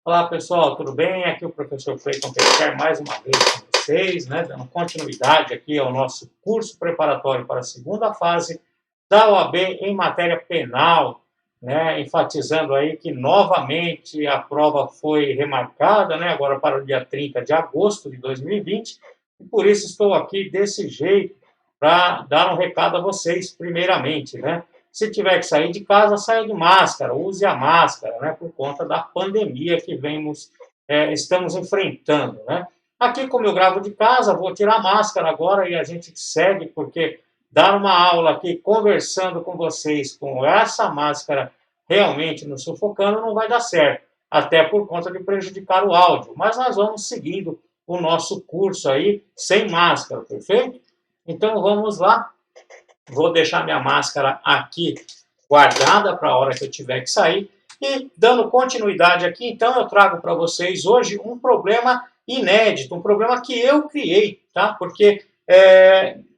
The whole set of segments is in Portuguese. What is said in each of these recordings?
Olá pessoal, tudo bem? Aqui é o professor Cleiton Pesquer mais uma vez com vocês, né, dando continuidade aqui ao nosso curso preparatório para a segunda fase da OAB em matéria penal, né, enfatizando aí que novamente a prova foi remarcada, né, agora para o dia 30 de agosto de 2020, e por isso estou aqui desse jeito para dar um recado a vocês primeiramente, né? Se tiver que sair de casa, saia de máscara, use a máscara, né, por conta da pandemia que estamos enfrentando, né. Aqui, como eu gravo de casa, vou tirar a máscara agora e a gente segue, porque dar uma aula aqui conversando com vocês com essa máscara realmente nos sufocando não vai dar certo, até por conta de prejudicar o áudio. Mas nós vamos seguindo o nosso curso aí sem máscara, perfeito? Então vamos lá. Vou deixar minha máscara aqui guardada para a hora que eu tiver que sair. E dando continuidade aqui, então eu trago para vocês hoje um problema inédito, um problema que eu criei, tá? Porque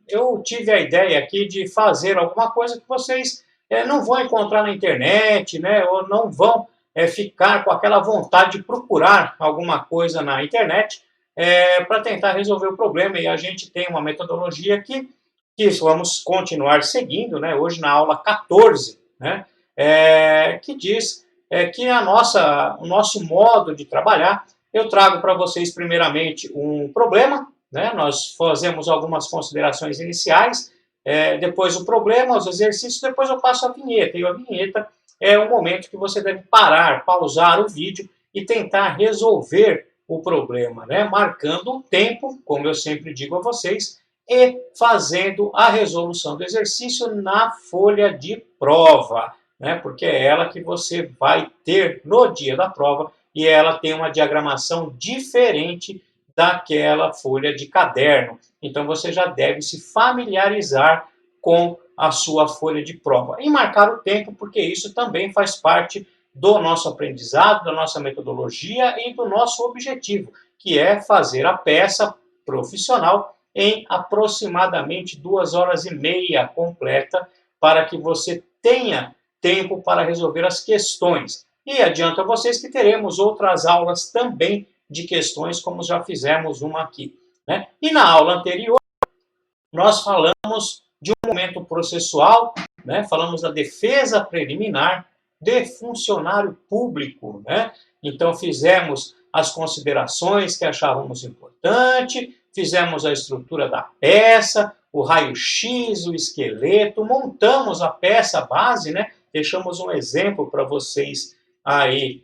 eu tive a ideia aqui de fazer alguma coisa que vocês não vão encontrar na internet, né? Ou não vão ficar com aquela vontade de procurar alguma coisa na internet para tentar resolver o problema. E a gente tem uma metodologia aqui que vamos continuar seguindo, né, hoje na aula 14, né, que diz que o nosso modo de trabalhar, eu trago para vocês primeiramente um problema, né, nós fazemos algumas considerações iniciais, depois o problema, os exercícios, depois eu passo a vinheta, e a vinheta é o momento que você deve parar, pausar o vídeo e tentar resolver o problema, né, marcando o tempo, como eu sempre digo a vocês, e fazendo a resolução do exercício na folha de prova, né? Porque é ela que você vai ter no dia da prova e ela tem uma diagramação diferente daquela folha de caderno. Então você já deve se familiarizar com a sua folha de prova e marcar o tempo, porque isso também faz parte do nosso aprendizado, da nossa metodologia e do nosso objetivo, que é fazer a peça profissional em aproximadamente 2h30 completa, para que você tenha tempo para resolver as questões. E adianto a vocês que teremos outras aulas também de questões, como já fizemos uma aqui, né? E na aula anterior, nós falamos de um momento processual, né? Falamos da defesa preliminar de funcionário público, né? Então fizemos as considerações que achávamos importante, fizemos a estrutura da peça, o raio-x, o esqueleto, montamos a peça base, né? Deixamos um exemplo para vocês aí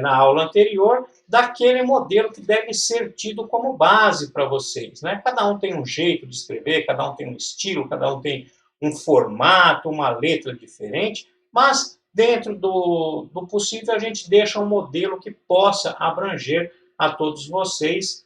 na aula anterior, daquele modelo que deve ser tido como base para vocês, né? Cada um tem um jeito de escrever, cada um tem um estilo, cada um tem um formato, uma letra diferente, mas dentro do possível a gente deixa um modelo que possa abranger a todos vocês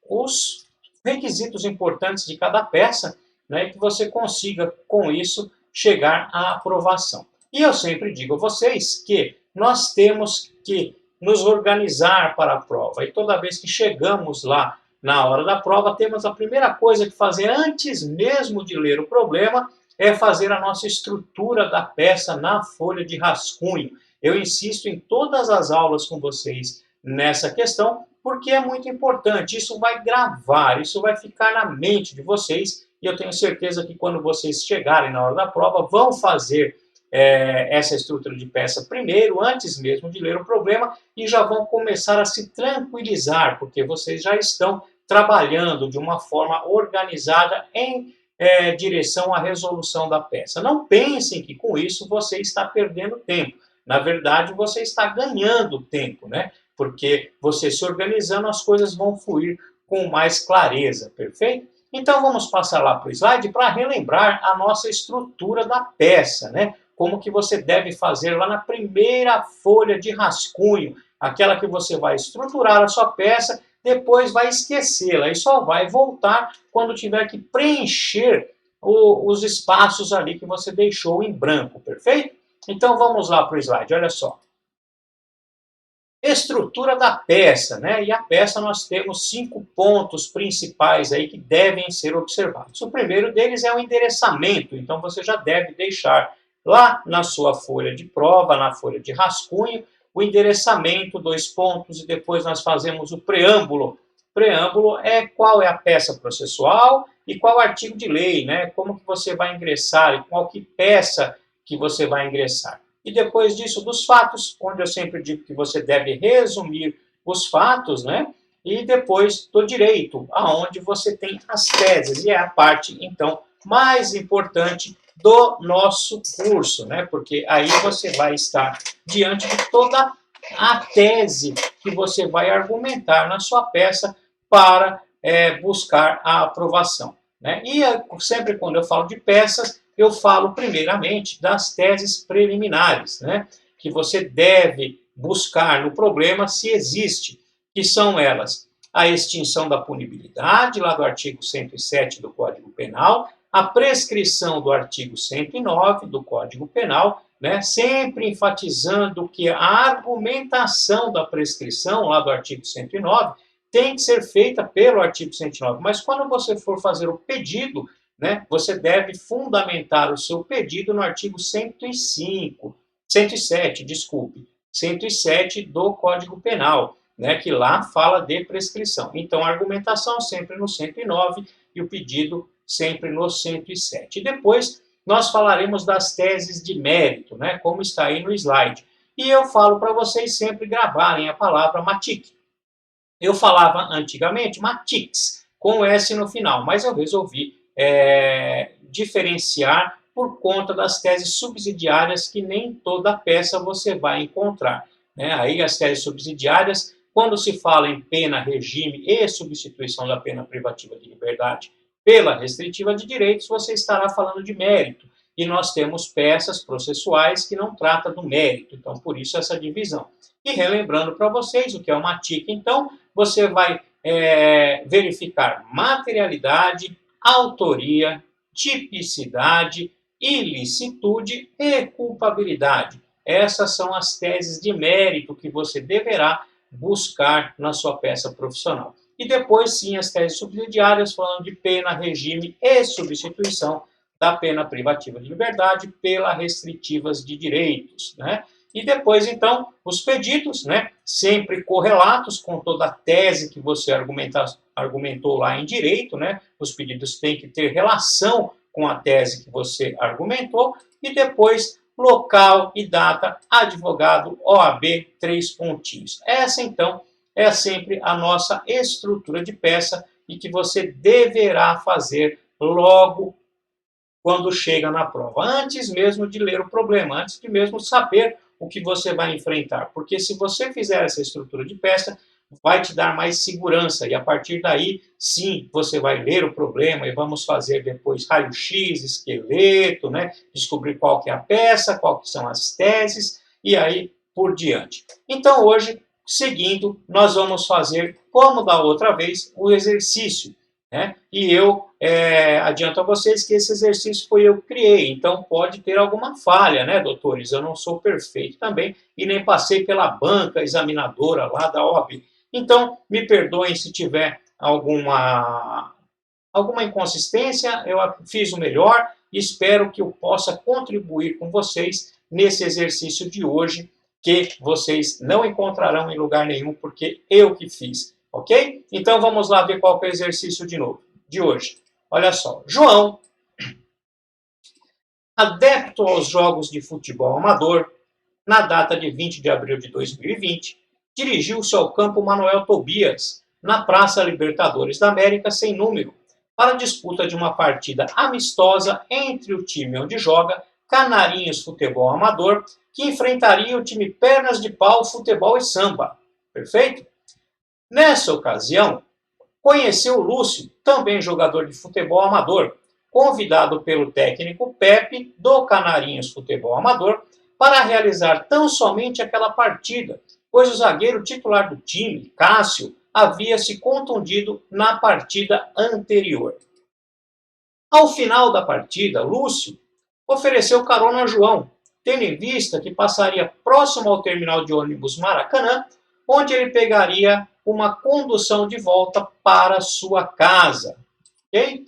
os requisitos importantes de cada peça, né, e que você consiga, com isso, chegar à aprovação. E eu sempre digo a vocês que nós temos que nos organizar para a prova. E toda vez que chegamos lá na hora da prova, temos a primeira coisa que fazer antes mesmo de ler o problema é fazer a nossa estrutura da peça na folha de rascunho. Eu insisto em todas as aulas com vocês nessa questão, porque é muito importante. Isso vai gravar, isso vai ficar na mente de vocês, e eu tenho certeza que quando vocês chegarem na hora da prova, vão fazer essa estrutura de peça primeiro, antes mesmo de ler o problema, e já vão começar a se tranquilizar, porque vocês já estão trabalhando de uma forma organizada em direção à resolução da peça. Não pensem que com isso você está perdendo tempo. Na verdade, você está ganhando tempo, né? Porque você se organizando, as coisas vão fluir com mais clareza, perfeito? Então vamos passar lá para o slide para relembrar a nossa estrutura da peça, né? Como que você deve fazer lá na primeira folha de rascunho, aquela que você vai estruturar a sua peça, depois vai esquecê-la e só vai voltar quando tiver que preencher os espaços ali que você deixou em branco, perfeito? Então vamos lá para o slide, olha só. Estrutura da peça, né? E a peça nós temos 5 pontos principais aí que devem ser observados. O primeiro deles é o endereçamento, então você já deve deixar lá na sua folha de prova, na folha de rascunho, o endereçamento, 2 pontos, e depois nós fazemos o preâmbulo. Preâmbulo é qual é a peça processual e qual artigo de lei, né? Como que você vai ingressar e qual que peça que você vai ingressar. E depois disso, dos fatos, onde eu sempre digo que você deve resumir os fatos, né? E depois do direito, aonde você tem as teses, e é a parte, então, mais importante do nosso curso, né? Porque aí você vai estar diante de toda a tese que você vai argumentar na sua peça para buscar a aprovação, né? E sempre quando eu falo de peças, eu falo primeiramente das teses preliminares, né? Que você deve buscar no problema se existe, que são elas: a extinção da punibilidade, lá do artigo 107 do Código Penal, a prescrição do artigo 109 do Código Penal, né, sempre enfatizando que a argumentação da prescrição, lá do artigo 109, tem que ser feita pelo artigo 109. Mas quando você for fazer o pedido, né, você deve fundamentar o seu pedido no artigo 107, desculpe, 107 do Código Penal, né, que lá fala de prescrição. Então, a argumentação sempre no 109 e o pedido sempre no 107. E depois nós falaremos das teses de mérito, né, como está aí no slide. E eu falo para vocês sempre gravarem a palavra matic. Eu falava antigamente matix, com S no final, mas eu resolvi diferenciar por conta das teses subsidiárias que nem toda peça você vai encontrar, né? Aí as teses subsidiárias, quando se fala em pena, regime e substituição da pena privativa de liberdade pela restritiva de direitos, você estará falando de mérito. E nós temos peças processuais que não tratam do mérito, então por isso essa divisão. E relembrando para vocês o que é uma TIC, então, você vai verificar materialidade, autoria, tipicidade, ilicitude e culpabilidade. Essas são as teses de mérito que você deverá buscar na sua peça profissional. E depois, sim, as teses subsidiárias, falando de pena, regime e substituição da pena privativa de liberdade pela restritivas de direitos, né? E depois, então, os pedidos, né, sempre correlatos com toda a tese que você argumentou lá em direito, né? Os pedidos têm que ter relação com a tese que você argumentou. E depois, local e data, advogado, OAB, 3 pontinhos. Essa, então, é sempre a nossa estrutura de peça e que você deverá fazer logo quando chega na prova, antes mesmo de ler o problema, antes de mesmo saber o que você vai enfrentar. Porque se você fizer essa estrutura de peça, vai te dar mais segurança. E a partir daí, sim, você vai ler o problema e vamos fazer depois raio-x, esqueleto, né? Descobrir qual que é a peça, qual que são as teses e aí por diante. Então, hoje, seguindo, nós vamos fazer, como da outra vez, o exercício, né? E eu adianto a vocês que esse exercício foi eu que criei, então pode ter alguma falha, né, doutores? Eu não sou perfeito também e nem passei pela banca examinadora lá da OAB. Então, me perdoem se tiver alguma inconsistência, eu fiz o melhor e espero que eu possa contribuir com vocês nesse exercício de hoje, que vocês não encontrarão em lugar nenhum, porque eu que fiz, ok? Então, vamos lá ver qual é o exercício de hoje. Olha só, João, adepto aos jogos de futebol amador, na data de 20 de abril de 2020, dirigiu-se ao campo Manuel Tobias, na Praça Libertadores da América, sem número, para a disputa de uma partida amistosa entre o time onde joga, Canarinhos Futebol Amador, que enfrentaria o time Pernas de Pau Futebol e Samba. Perfeito? Nessa ocasião, conheceu Lúcio, também jogador de futebol amador, convidado pelo técnico Pepe, do Canarinhos Futebol Amador, para realizar tão somente aquela partida, pois o zagueiro titular do time, Cássio, havia se contundido na partida anterior. Ao final da partida, Lúcio ofereceu carona a João, tendo em vista que passaria próximo ao terminal de ônibus Maracanã, onde ele pegaria uma condução de volta para sua casa. Okay?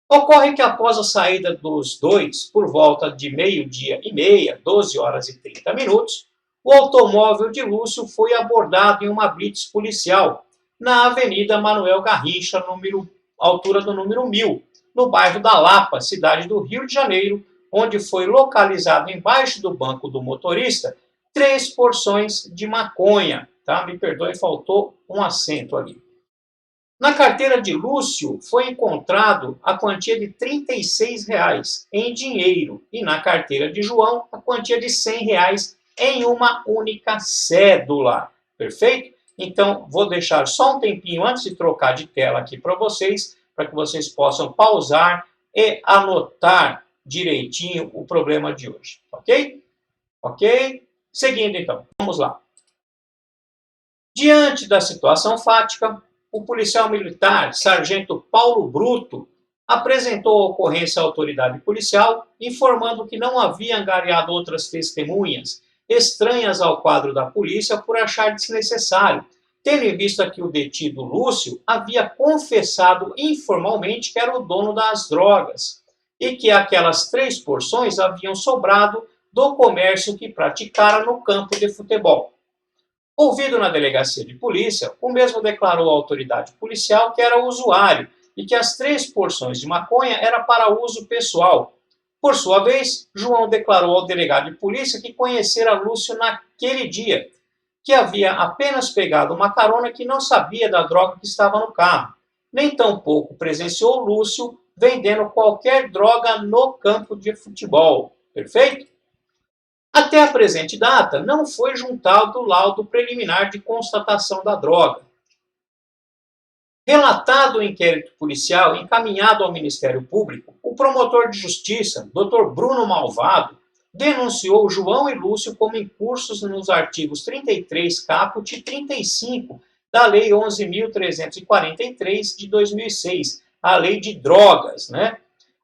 Ocorre que após a saída dos dois, por volta de meio-dia e meia, 12 horas e 30 minutos, o automóvel de Lúcio foi abordado em uma blitz policial na Avenida Manuel Garrincha, altura do número 1000, no bairro da Lapa, cidade do Rio de Janeiro, onde foi localizado embaixo do banco do motorista 3 porções de maconha. Tá? Me perdoe, faltou um acento ali. Na carteira de Lúcio foi encontrado a quantia de R$ 36 em dinheiro e na carteira de João a quantia de R$ 100 em uma única cédula. Perfeito? Então, vou deixar só um tempinho antes de trocar de tela aqui para que vocês possam pausar e anotar direitinho o problema de hoje. Ok? Ok? Seguindo então, vamos lá. Diante da situação fática, o policial militar, sargento Paulo Bruto, apresentou a ocorrência à autoridade policial, informando que não havia angariado outras testemunhas estranhas ao quadro da polícia por achar desnecessário, tendo em vista que o detido Lúcio havia confessado informalmente que era o dono das drogas e que aquelas 3 porções haviam sobrado do comércio que praticara no campo de futebol. Ouvido na delegacia de polícia, o mesmo declarou à autoridade policial que era usuário e que as 3 porções de maconha era para uso pessoal. Por sua vez, João declarou ao delegado de polícia que conhecera Lúcio naquele dia, que havia apenas pegado uma carona que não sabia da droga que estava no carro, nem tampouco presenciou Lúcio vendendo qualquer droga no campo de futebol. Perfeito? Até a presente data, não foi juntado o laudo preliminar de constatação da droga. Relatado o inquérito policial encaminhado ao Ministério Público, o promotor de justiça, Dr. Bruno Malvado, denunciou João e Lúcio como incursos nos artigos 33 caput e 35 da Lei 11.343 de 2006, a Lei de Drogas, né?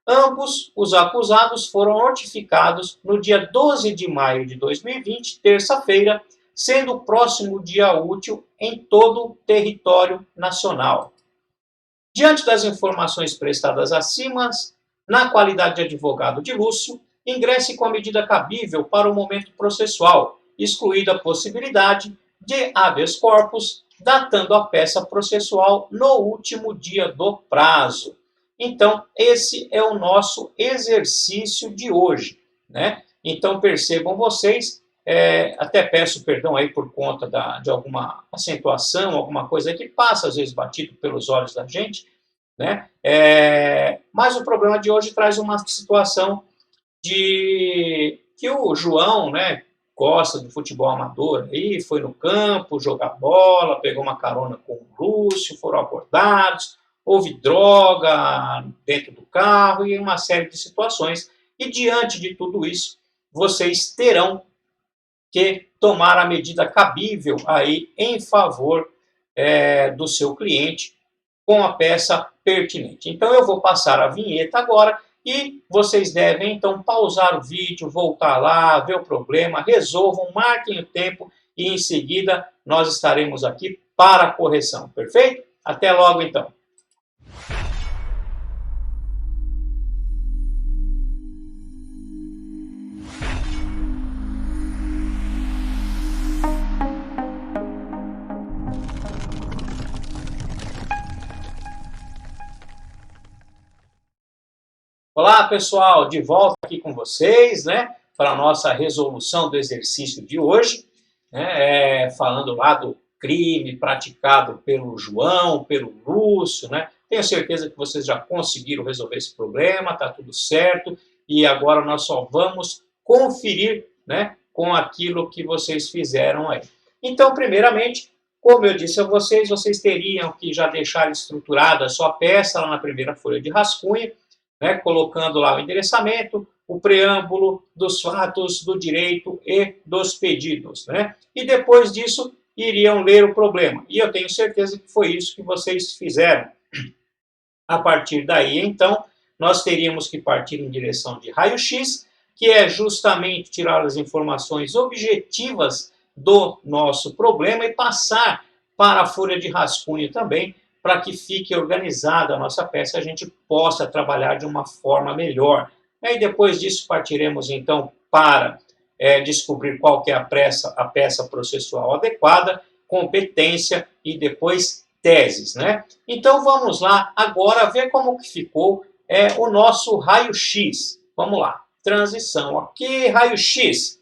Ambos os acusados foram notificados no dia 12 de maio de 2020, terça-feira, sendo o próximo dia útil em todo o território nacional. Diante das informações prestadas acima, na qualidade de advogado de Lúcio, ingresse com a medida cabível para o momento processual, excluída a possibilidade de habeas corpus, datando a peça processual no último dia do prazo. Então, esse é o nosso exercício de hoje, né? Então, percebam vocês, até peço perdão aí por conta de alguma acentuação, alguma coisa que passa, às vezes, batido pelos olhos da gente, né? Mas o problema de hoje traz uma situação de que o João, né, gosta do futebol amador, aí foi no campo jogar bola, pegou uma carona com o Lúcio, foram abordados, houve droga dentro do carro e uma série de situações. E diante de tudo isso, vocês terão que tomar a medida cabível aí em favor do seu cliente com a peça pertinente. Então eu vou passar a vinheta agora e vocês devem então pausar o vídeo, voltar lá, ver o problema, resolvam, marquem o tempo e em seguida nós estaremos aqui para a correção. Perfeito? Até logo então. Olá, pessoal, de volta aqui com vocês, né, para a nossa resolução do exercício de hoje, né, falando lá do crime praticado pelo João, pelo Lúcio, né, tenho certeza que vocês já conseguiram resolver esse problema, tá tudo certo, e agora nós só vamos conferir, né, com aquilo que vocês fizeram aí. Então, primeiramente, como eu disse a vocês, vocês teriam que já deixar estruturada a sua peça lá na primeira folha de rascunho, né, colocando lá o endereçamento, o preâmbulo dos fatos do direito e dos pedidos. Né? E depois disso, iriam ler o problema. E eu tenho certeza que foi isso que vocês fizeram. A partir daí, então, nós teríamos que partir em direção de raio-x, que é justamente tirar as informações objetivas do nosso problema e passar para a folha de rascunho também, para que fique organizada a nossa peça e a gente possa trabalhar de uma forma melhor. E depois disso partiremos então para descobrir qual que é a peça processual adequada, competência e depois teses, né? Então vamos lá agora ver como que ficou o nosso raio-x. Vamos lá, transição aqui, raio-x.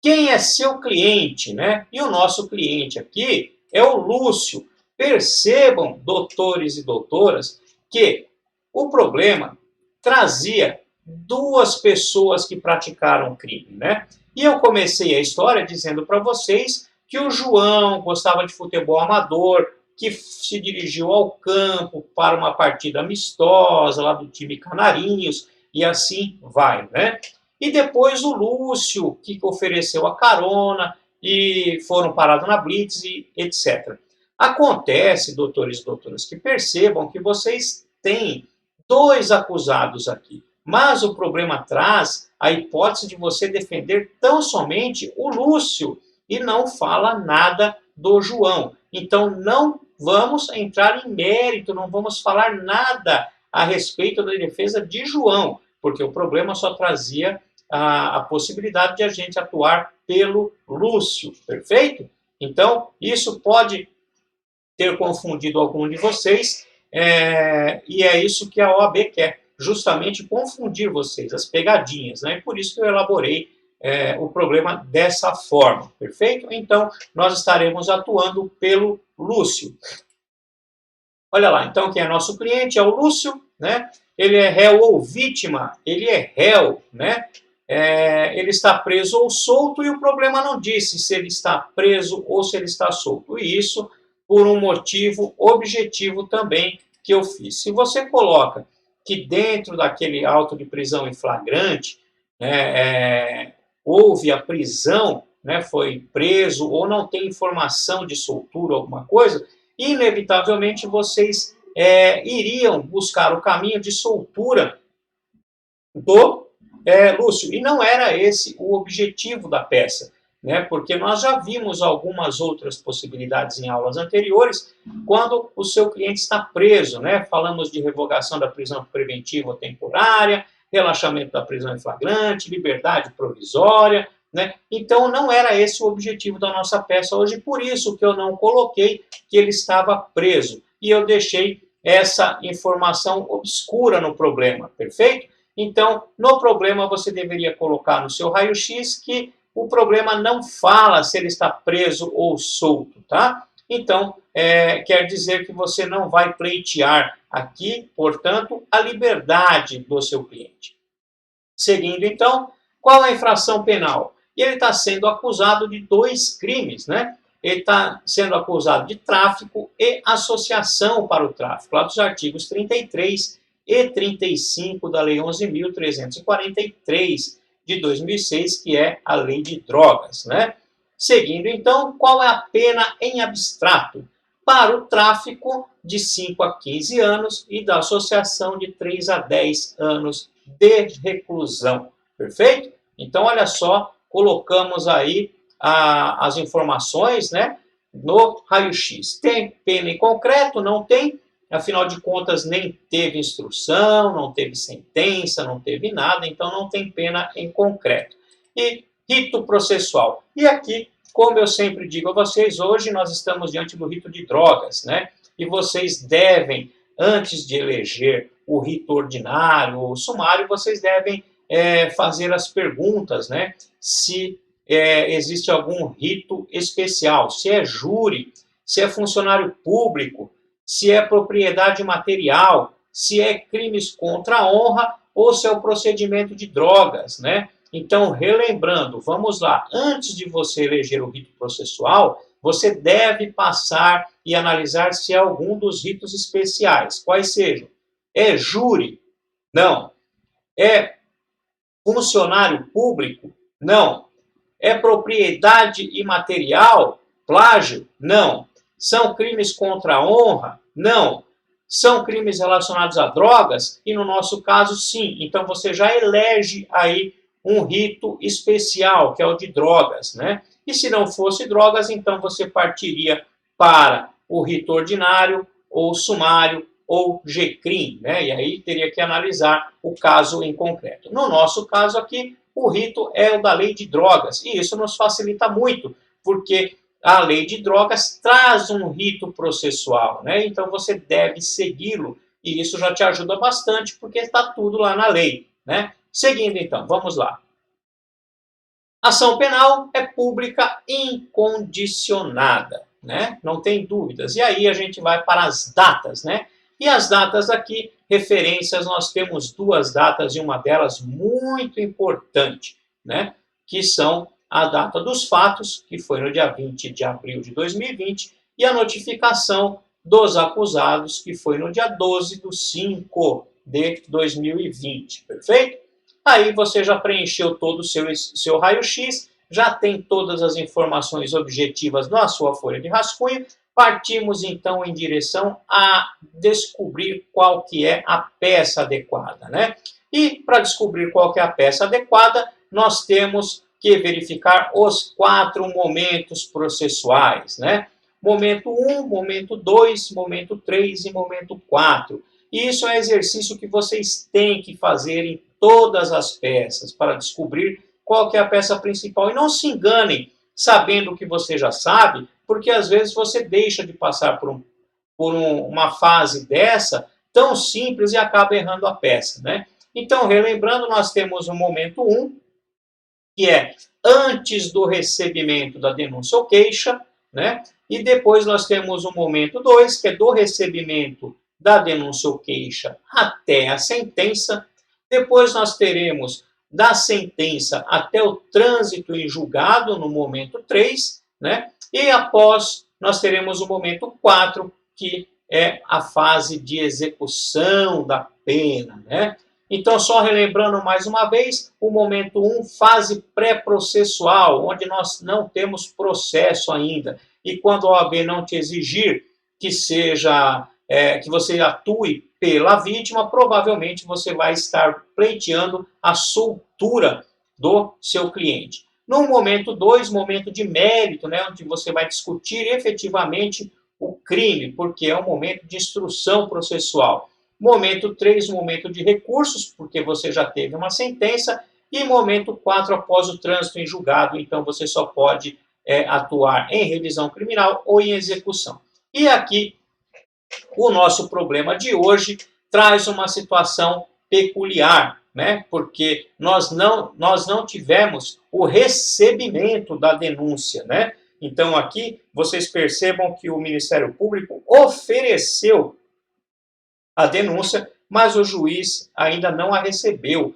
Quem é seu cliente, né? E o nosso cliente aqui é o Lúcio. Percebam, doutores e doutoras, que o problema trazia duas pessoas que praticaram crime, né? E eu comecei a história dizendo para vocês que o João gostava de futebol amador, que se dirigiu ao campo para uma partida amistosa lá do time Canarinhos, e assim vai, né? E depois o Lúcio, que ofereceu a carona, e foram parados na Blitz, e etc. Acontece, doutores e doutoras, que percebam que vocês têm dois acusados aqui, mas o problema traz a hipótese de você defender tão somente o Lúcio, e não fala nada do João. Então, não vamos entrar em mérito, não vamos falar nada a respeito da defesa de João, porque o problema só trazia a possibilidade de a gente atuar pelo Lúcio, perfeito? Então, isso pode ter confundido algum de vocês, e é isso que a OAB quer, justamente confundir vocês, as pegadinhas, né? E por isso que eu elaborei o problema dessa forma, perfeito? Então, nós estaremos atuando pelo Lúcio. Olha lá, então quem é nosso cliente é o Lúcio, né? Ele é réu ou vítima, ele é réu, né? Ele está preso ou solto, e o problema não disse se ele está preso ou se ele está solto. E isso por um motivo objetivo também que eu fiz. Se você coloca que dentro daquele auto de prisão em flagrante, né, houve a prisão, né, foi preso ou não tem informação de soltura, alguma coisa, inevitavelmente vocês iriam buscar o caminho de soltura do Lúcio. E não era esse o objetivo da peça, né? Porque nós já vimos algumas outras possibilidades em aulas anteriores, quando o seu cliente está preso, né? Falamos de revogação da prisão preventiva ou temporária, relaxamento da prisão em flagrante, liberdade provisória, né? Então não era esse o objetivo da nossa peça hoje, por isso que eu não coloquei que ele estava preso, e eu deixei essa informação obscura no problema, perfeito? Então, no problema, você deveria colocar no seu raio-x que o problema não fala se ele está preso ou solto, tá? Então, quer dizer que você não vai pleitear aqui, portanto, a liberdade do seu cliente. Seguindo, então, qual é a infração penal? E ele está sendo acusado de dois crimes, né? Ele está sendo acusado de tráfico e associação para o tráfico, lá dos artigos 33 e 35 da Lei 11.343 de 2006, que é a Lei de Drogas, né? Seguindo, então, qual é a pena em abstrato? Para o tráfico, de 5 a 15 anos, e da associação, de 3 a 10 anos de reclusão. Perfeito? Então, olha só, colocamos aí as informações, né, no raio-x. Tem pena em concreto? Não tem. Afinal de contas, nem teve instrução, não teve sentença, não teve nada, então não tem pena em concreto. E rito processual. E aqui, como eu sempre digo a vocês, hoje nós estamos diante do rito de drogas, né? E vocês devem, antes de eleger o rito ordinário ou sumário, vocês devem fazer as perguntas, né? Se existe algum rito especial, se é júri, se é funcionário público, se é propriedade material, se é crimes contra a honra ou se é o procedimento de drogas, né? Então, relembrando, vamos lá, antes de você eleger o rito processual, você deve passar e analisar se é algum dos ritos especiais. Quais sejam? É júri? Não. É funcionário público? Não. É propriedade imaterial? Plágio? Não. São crimes contra a honra? Não. São crimes relacionados a drogas? E no nosso caso, sim. Então, você já elege aí um rito especial, que é o de drogas, né? E se não fosse drogas, então você partiria para o rito ordinário, ou sumário, ou GCRIM, né? E aí teria que analisar o caso em concreto. No nosso caso aqui, o rito é o da lei de drogas, e isso nos facilita muito, porque a lei de drogas traz um rito processual, né? Então você deve segui-lo, e isso já te ajuda bastante, porque está tudo lá na lei, né? Seguindo então, vamos lá. Ação penal é pública incondicionada, né? Não tem dúvidas. E aí a gente vai para as datas, né? E as datas aqui, referências, nós temos duas datas e uma delas muito importante, né? Que são a data dos fatos, que foi no dia 20 de abril de 2020, e a notificação dos acusados, que foi no dia 12 de 5 de 2020, perfeito? Aí você já preencheu todo o seu raio-x, já tem todas as informações objetivas na sua folha de rascunho. Partimos então em direção a descobrir qual que é a peça adequada, né? E para descobrir qual que é a peça adequada, nós temos que verificar os 4 momentos processuais, né? Momento 1, momento 2, momento 3 e momento 4. E isso é um exercício que vocês têm que fazer em todas as peças para descobrir qual que é a peça principal. E não se enganem sabendo o que você já sabe, porque às vezes você deixa de passar por uma fase dessa tão simples e acaba errando a peça, né? Então, relembrando, nós temos o momento 1, que é antes do recebimento da denúncia ou queixa, né? E depois nós temos o momento 2, que é do recebimento da denúncia ou queixa até a sentença. Depois nós teremos da sentença até o trânsito em julgado no momento 3, né? E após nós teremos o momento 4, que é a fase de execução da pena, né? Então, só relembrando mais uma vez, o momento 1, fase pré-processual, onde nós não temos processo ainda. E quando a OAB não te exigir que seja que você atue pela vítima, provavelmente você vai estar pleiteando a soltura do seu cliente. No momento 2, momento de mérito, né, onde você vai discutir efetivamente o crime, porque é um momento de instrução processual. Momento 3, momento de recursos, porque você já teve uma sentença. E momento 4, após o trânsito em julgado, então você só pode atuar em revisão criminal ou em execução. E aqui, o nosso problema de hoje traz uma situação peculiar, né? Porque nós não tivemos o recebimento da denúncia, né? Então aqui vocês percebam que o Ministério Público ofereceu a denúncia, mas o juiz ainda não a recebeu.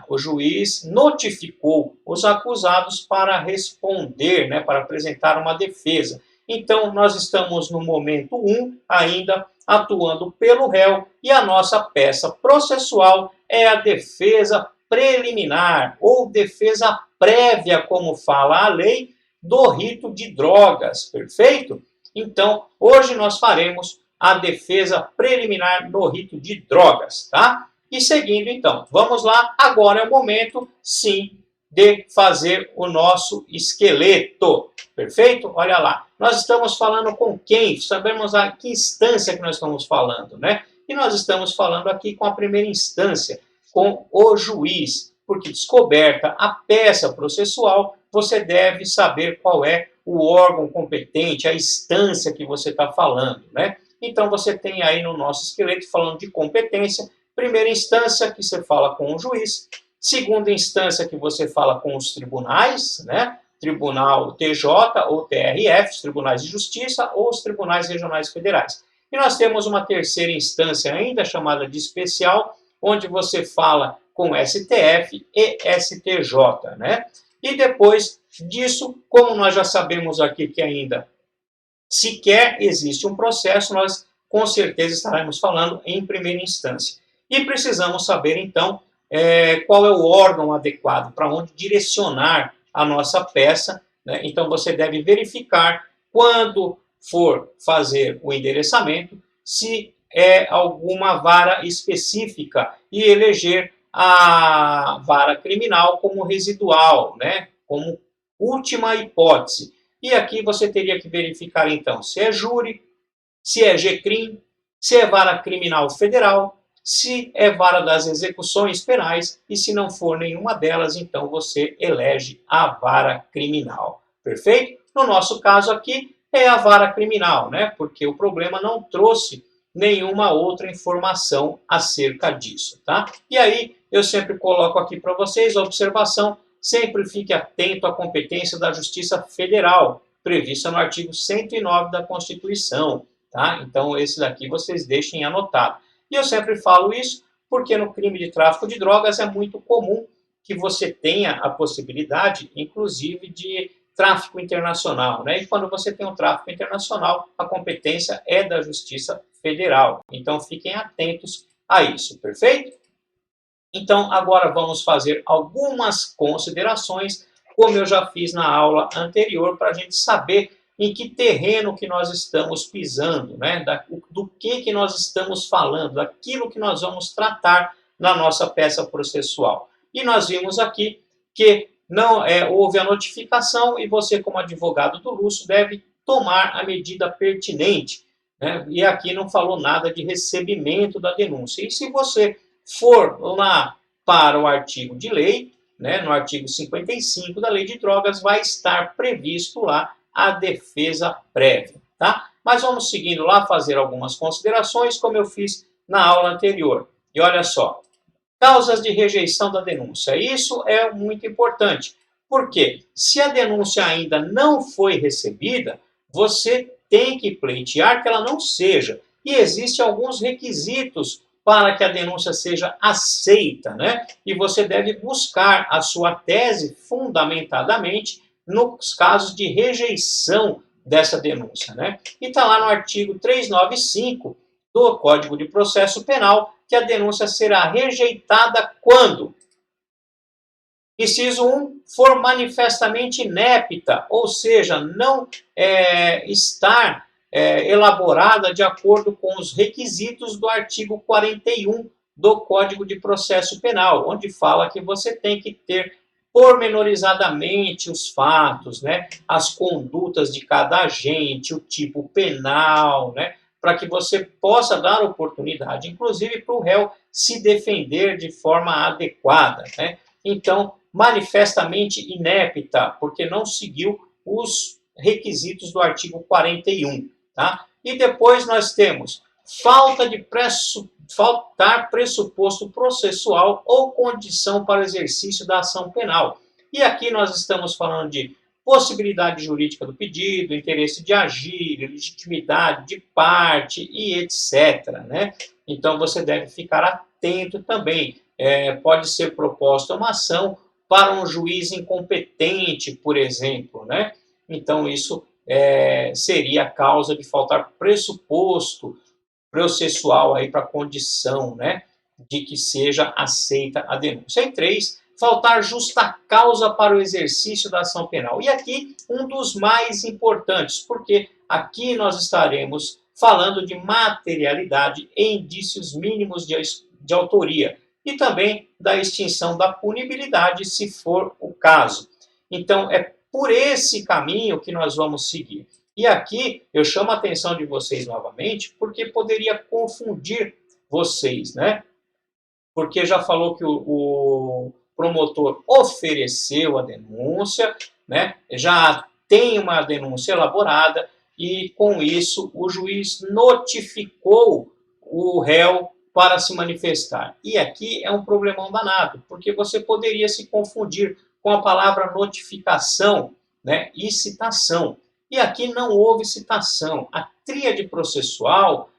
O juiz notificou os acusados para responder, né, para apresentar uma defesa. Então, nós estamos no momento 1, ainda atuando pelo réu, e a nossa peça processual é a defesa preliminar, ou defesa prévia, como fala a lei, do rito de drogas, perfeito? Então, hoje nós faremos a defesa preliminar do rito de drogas, tá? E seguindo, então, vamos lá, agora é o momento, sim, de fazer o nosso esqueleto, perfeito? Olha lá, nós estamos falando com quem? Sabemos a que instância que nós estamos falando, né? E nós estamos falando aqui com a primeira instância, com o juiz, porque descoberta a peça processual, você deve saber qual é o órgão competente, a instância que você está falando, né? Então, você tem aí no nosso esqueleto, falando de competência, primeira instância, que você fala com o juiz. Segunda instância, que você fala com os tribunais, né? Tribunal TJ ou TRF, os tribunais de justiça, ou os tribunais regionais federais. E nós temos uma terceira instância ainda, chamada de especial, onde você fala com STF e STJ, né? E depois disso, como nós já sabemos aqui que ainda sequer existe um processo, nós com certeza estaremos falando em primeira instância. E precisamos saber, então, qual é o órgão adequado, para onde direcionar a nossa peça, né? Então, você deve verificar, quando for fazer o endereçamento, se é alguma vara específica e eleger a vara criminal como residual, né? Como última hipótese. E aqui você teria que verificar, então, se é júri, se é GCRIM, se é vara criminal federal, Se é vara das execuções penais e se não for nenhuma delas, então você elege a vara criminal. Perfeito? No nosso caso aqui é a vara criminal, né? Porque o problema não trouxe nenhuma outra informação acerca disso, tá? E aí eu sempre coloco aqui para vocês a observação: sempre fique atento à competência da Justiça Federal, prevista no artigo 109 da Constituição, tá? Então esse daqui vocês deixem anotado. E eu sempre falo isso porque no crime de tráfico de drogas é muito comum que você tenha a possibilidade, inclusive, de tráfico internacional, né? E quando você tem um tráfico internacional, a competência é da Justiça Federal. Então fiquem atentos a isso, perfeito? Então agora vamos fazer algumas considerações, como eu já fiz na aula anterior, para a gente saber em que terreno que nós estamos pisando, né? Do que nós estamos falando, daquilo que nós vamos tratar na nossa peça processual. E nós vimos aqui que não houve a notificação e você, como advogado do Lúcio, deve tomar a medida pertinente, né? E aqui não falou nada de recebimento da denúncia. E se você for lá para o artigo de lei, né, no artigo 55 da Lei de Drogas, vai estar previsto lá a defesa prévia, tá? Mas vamos seguindo lá, fazer algumas considerações, como eu fiz na aula anterior. E olha só, causas de rejeição da denúncia. Isso é muito importante, porque se a denúncia ainda não foi recebida, você tem que pleitear que ela não seja. E existem alguns requisitos para que a denúncia seja aceita, né? E você deve buscar a sua tese fundamentadamente nos casos de rejeição dessa denúncia, né? E está lá no artigo 395 do Código de Processo Penal que a denúncia será rejeitada quando? Inciso 1, for manifestamente inepta, ou seja, não estar elaborada de acordo com os requisitos do artigo 41 do Código de Processo Penal, onde fala que você tem que ter pormenorizadamente os fatos, né, as condutas de cada agente, o tipo penal, né, para que você possa dar oportunidade, inclusive para o réu se defender de forma adequada, né? Então, manifestamente inepta, porque não seguiu os requisitos do artigo 41, tá? E depois nós temos faltar pressuposto processual ou condição para o exercício da ação penal. E aqui nós estamos falando de possibilidade jurídica do pedido, interesse de agir, legitimidade de parte e etc., né? Então você deve ficar atento também. Pode ser proposta uma ação para um juiz incompetente, por exemplo, né? Então isso seria a causa de faltar pressuposto processual aí para a condição, né, de que seja aceita a denúncia. E 3, faltar justa causa para o exercício da ação penal. E aqui um dos mais importantes, porque aqui nós estaremos falando de materialidade e indícios mínimos de autoria e também da extinção da punibilidade, se for o caso. Então, é por esse caminho que nós vamos seguir. E aqui eu chamo a atenção de vocês novamente, porque poderia confundir vocês, né? Porque já falou que o promotor ofereceu a denúncia, né? Já tem uma denúncia elaborada e, com isso, o juiz notificou o réu para se manifestar. E aqui é um problemão danado, porque você poderia se confundir com a palavra notificação, né, e citação. E aqui não houve citação. A tríade processual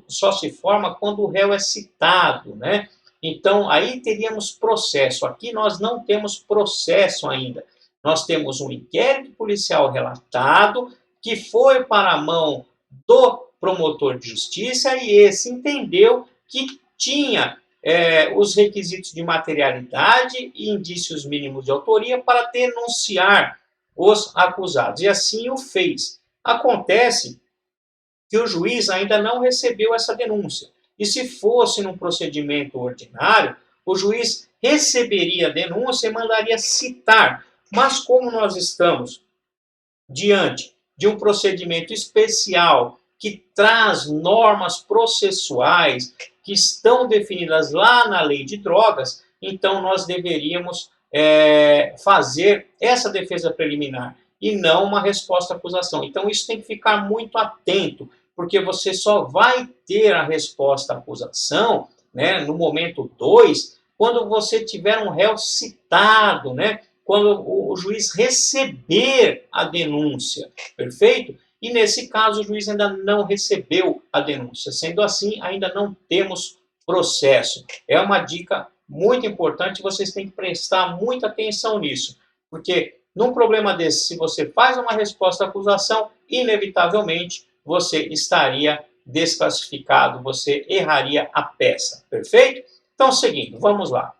só se forma quando o réu é citado, né? Então, aí teríamos processo. Aqui nós não temos processo ainda. Nós temos um inquérito policial relatado que foi para a mão do promotor de justiça e esse entendeu que tinha os requisitos de materialidade e indícios mínimos de autoria para denunciar os acusados. E assim o fez. Acontece que o juiz ainda não recebeu essa denúncia. E se fosse num procedimento ordinário, o juiz receberia a denúncia e mandaria citar. Mas como nós estamos diante de um procedimento especial que traz normas processuais que estão definidas lá na lei de drogas, então nós deveríamos fazer essa defesa preliminar e não uma resposta à acusação. Então isso tem que ficar muito atento, porque você só vai ter a resposta à acusação, né, no momento 2, quando você tiver um réu citado, né, quando o juiz receber a denúncia, perfeito? E nesse caso o juiz ainda não recebeu a denúncia, sendo assim ainda não temos processo. É uma dica muito importante, vocês têm que prestar muita atenção nisso, porque num problema desse, se você faz uma resposta à acusação, inevitavelmente você estaria desclassificado, você erraria a peça, perfeito? Então, seguindo, vamos lá.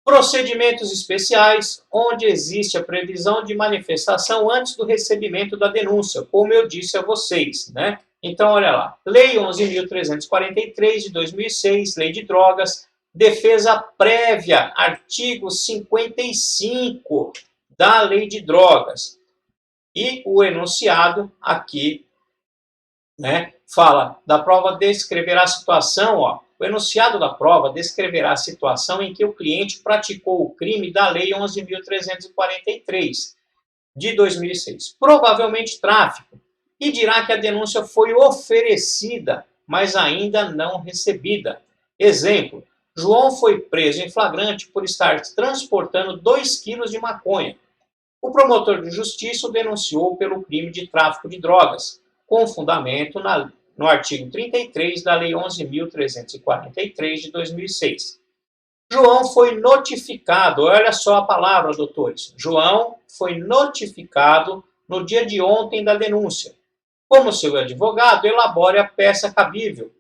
Procedimentos especiais, onde existe a previsão de manifestação antes do recebimento da denúncia, como eu disse a vocês, né? Então, olha lá, Lei 11.343 de 2006, Lei de Drogas, defesa prévia, artigo 55 da Lei de Drogas. E o enunciado aqui, né, fala da prova descreverá a situação, ó, o enunciado da prova descreverá a situação em que o cliente praticou o crime da Lei 11.343 de 2006, provavelmente tráfico, e dirá que a denúncia foi oferecida, mas ainda não recebida. Exemplo, João foi preso em flagrante por estar transportando 2 quilos de maconha. O promotor de justiça o denunciou pelo crime de tráfico de drogas, com fundamento no artigo 33 da Lei 11.343 de 2006. João foi notificado, olha só a palavra, doutores. João foi notificado no dia de ontem da denúncia. Como seu advogado, elabore a peça cabível.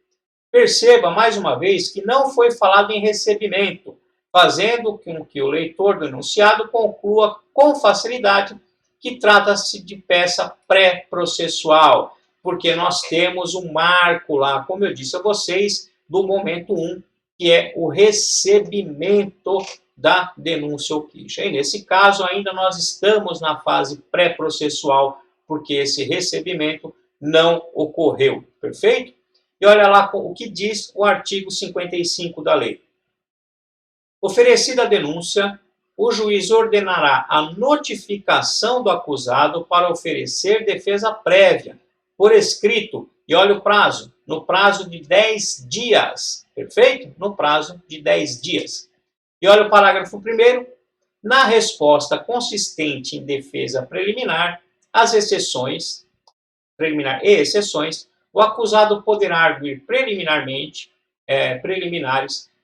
Perceba, mais uma vez, que não foi falado em recebimento, fazendo com que o leitor do enunciado conclua com facilidade que trata-se de peça pré-processual, porque nós temos um marco lá, como eu disse a vocês, do momento 1, que é o recebimento da denúncia ou queixa. E nesse caso, ainda nós estamos na fase pré-processual, porque esse recebimento não ocorreu, perfeito? E olha lá o que diz o artigo 55 da lei. Oferecida a denúncia, o juiz ordenará a notificação do acusado para oferecer defesa prévia, por escrito, e olha o prazo, no prazo de 10 dias, perfeito? No prazo de 10 dias. E olha o parágrafo 1º, na resposta consistente em defesa preliminar, as exceções, preliminar e exceções, o acusado poderá arguir preliminares,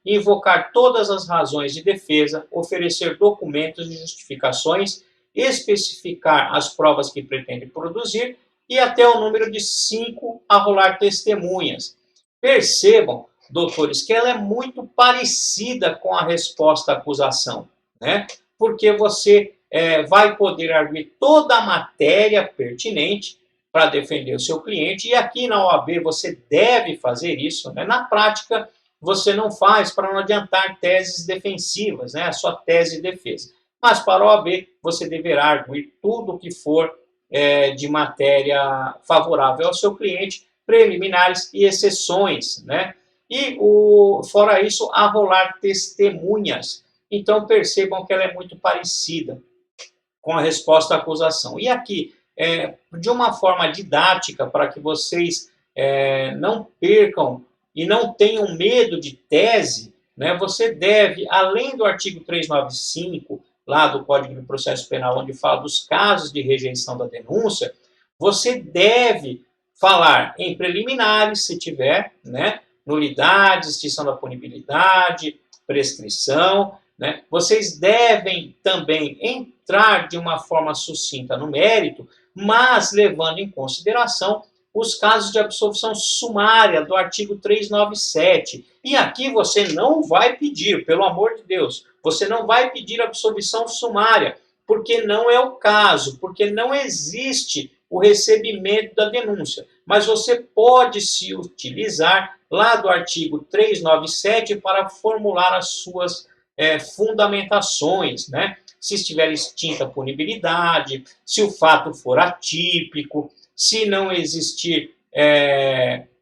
invocar todas as razões de defesa, oferecer documentos e justificações, especificar as provas que pretende produzir e até o número de 5 arrolar testemunhas. Percebam, doutores, que ela é muito parecida com a resposta à acusação, né? Porque você vai poder arguir toda a matéria pertinente para defender o seu cliente, e aqui na OAB você deve fazer isso, né? Na prática, você não faz para não adiantar teses defensivas, né? A sua tese de defesa. Mas para a OAB, você deverá arguir tudo o que for de matéria favorável ao seu cliente, preliminares e exceções, né? E, fora isso, arrolar testemunhas. Então, percebam que ela é muito parecida com a resposta à acusação. E aqui, de uma forma didática, para que vocês não percam e não tenham medo de tese, né, você deve, além do artigo 395, lá do Código de Processo Penal, onde fala dos casos de rejeição da denúncia, você deve falar em preliminares, se tiver, né, nulidade, extinção da punibilidade, prescrição, né? Vocês devem também entrar de uma forma sucinta no mérito, mas levando em consideração os casos de absolvição sumária do artigo 397. E aqui você não vai pedir, pelo amor de Deus, você não vai pedir absolvição sumária, porque não é o caso, porque não existe o recebimento da denúncia. Mas você pode se utilizar lá do artigo 397 para formular as suas fundamentações, né? Se estiver extinta a punibilidade, se o fato for atípico, se não existir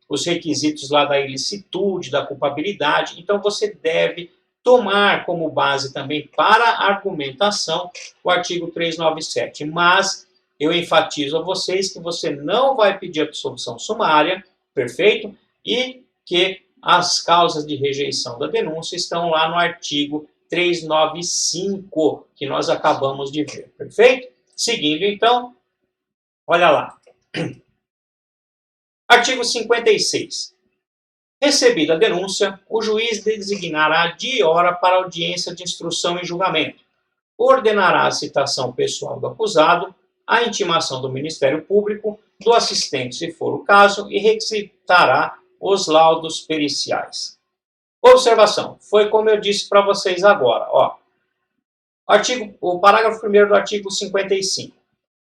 os requisitos lá da ilicitude, da culpabilidade. Então, você deve tomar como base também para a argumentação o artigo 397. Mas eu enfatizo a vocês que você não vai pedir absolvição sumária, perfeito? E que as causas de rejeição da denúncia estão lá no artigo 395, que nós acabamos de ver, perfeito? Seguindo, então, olha lá. Artigo 56. Recebida a denúncia, o juiz designará dia e hora para audiência de instrução e julgamento. Ordenará a citação pessoal do acusado, a intimação do Ministério Público, do assistente, se for o caso, e requisitará os laudos periciais. Observação. Foi como eu disse para vocês agora. Ó. O parágrafo 1º do artigo 55.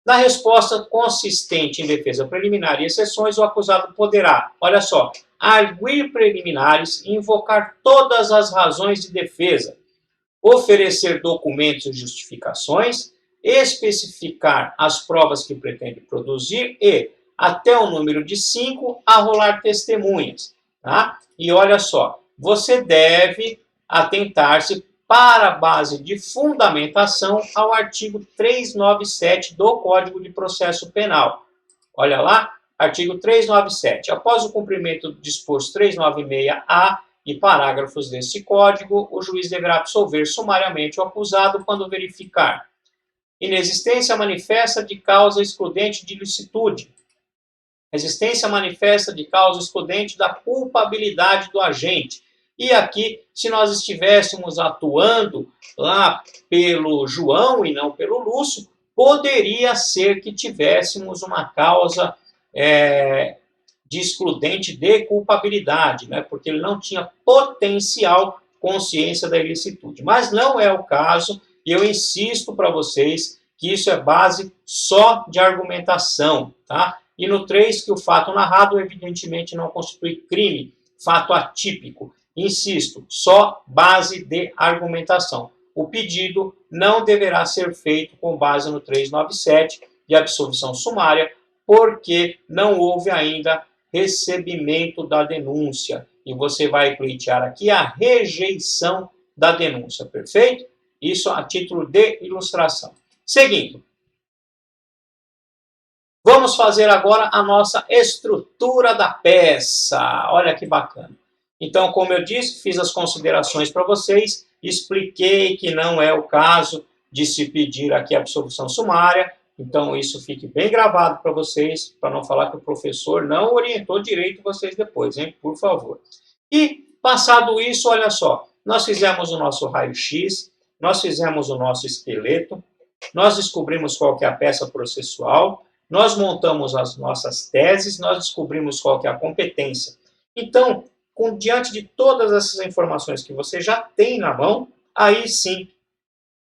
Na resposta consistente em defesa preliminar e exceções, o acusado poderá, olha só, arguir preliminares e invocar todas as razões de defesa, oferecer documentos e justificações, especificar as provas que pretende produzir e, até o número de 5, arrolar testemunhas. Tá? E olha só, você deve atentar-se para a base de fundamentação ao artigo 397 do Código de Processo Penal. Olha lá, artigo 397. Após o cumprimento do disposto 396-A e parágrafos desse código, o juiz deverá absolver sumariamente o acusado quando verificar inexistência manifesta de causa excludente de ilicitude, existência manifesta de causa excludente da culpabilidade do agente. E aqui, se nós estivéssemos atuando lá pelo João e não pelo Lúcio, poderia ser que tivéssemos uma causa de excludente de culpabilidade, né? Porque ele não tinha potencial consciência da ilicitude. Mas não é o caso, e eu insisto para vocês que isso é base só de argumentação, tá? E no 3, que o fato narrado evidentemente não constitui crime, fato atípico. Insisto, só base de argumentação. O pedido não deverá ser feito com base no 397 de absolvição sumária, porque não houve ainda recebimento da denúncia. E você vai pleitear aqui a rejeição da denúncia, perfeito? Isso a título de ilustração. Seguindo. Vamos fazer agora a nossa estrutura da peça. Olha que bacana. Então, como eu disse, fiz as considerações para vocês, expliquei que não é o caso de se pedir aqui a absolvição sumária, então isso fique bem gravado para vocês, para não falar que o professor não orientou direito vocês depois, hein? Por favor. E, passado isso, olha só, nós fizemos o nosso raio-x, nós fizemos o nosso esqueleto, nós descobrimos qual que é a peça processual, nós montamos as nossas teses, nós descobrimos qual que é a competência. Então, diante de todas essas informações que você já tem na mão, aí sim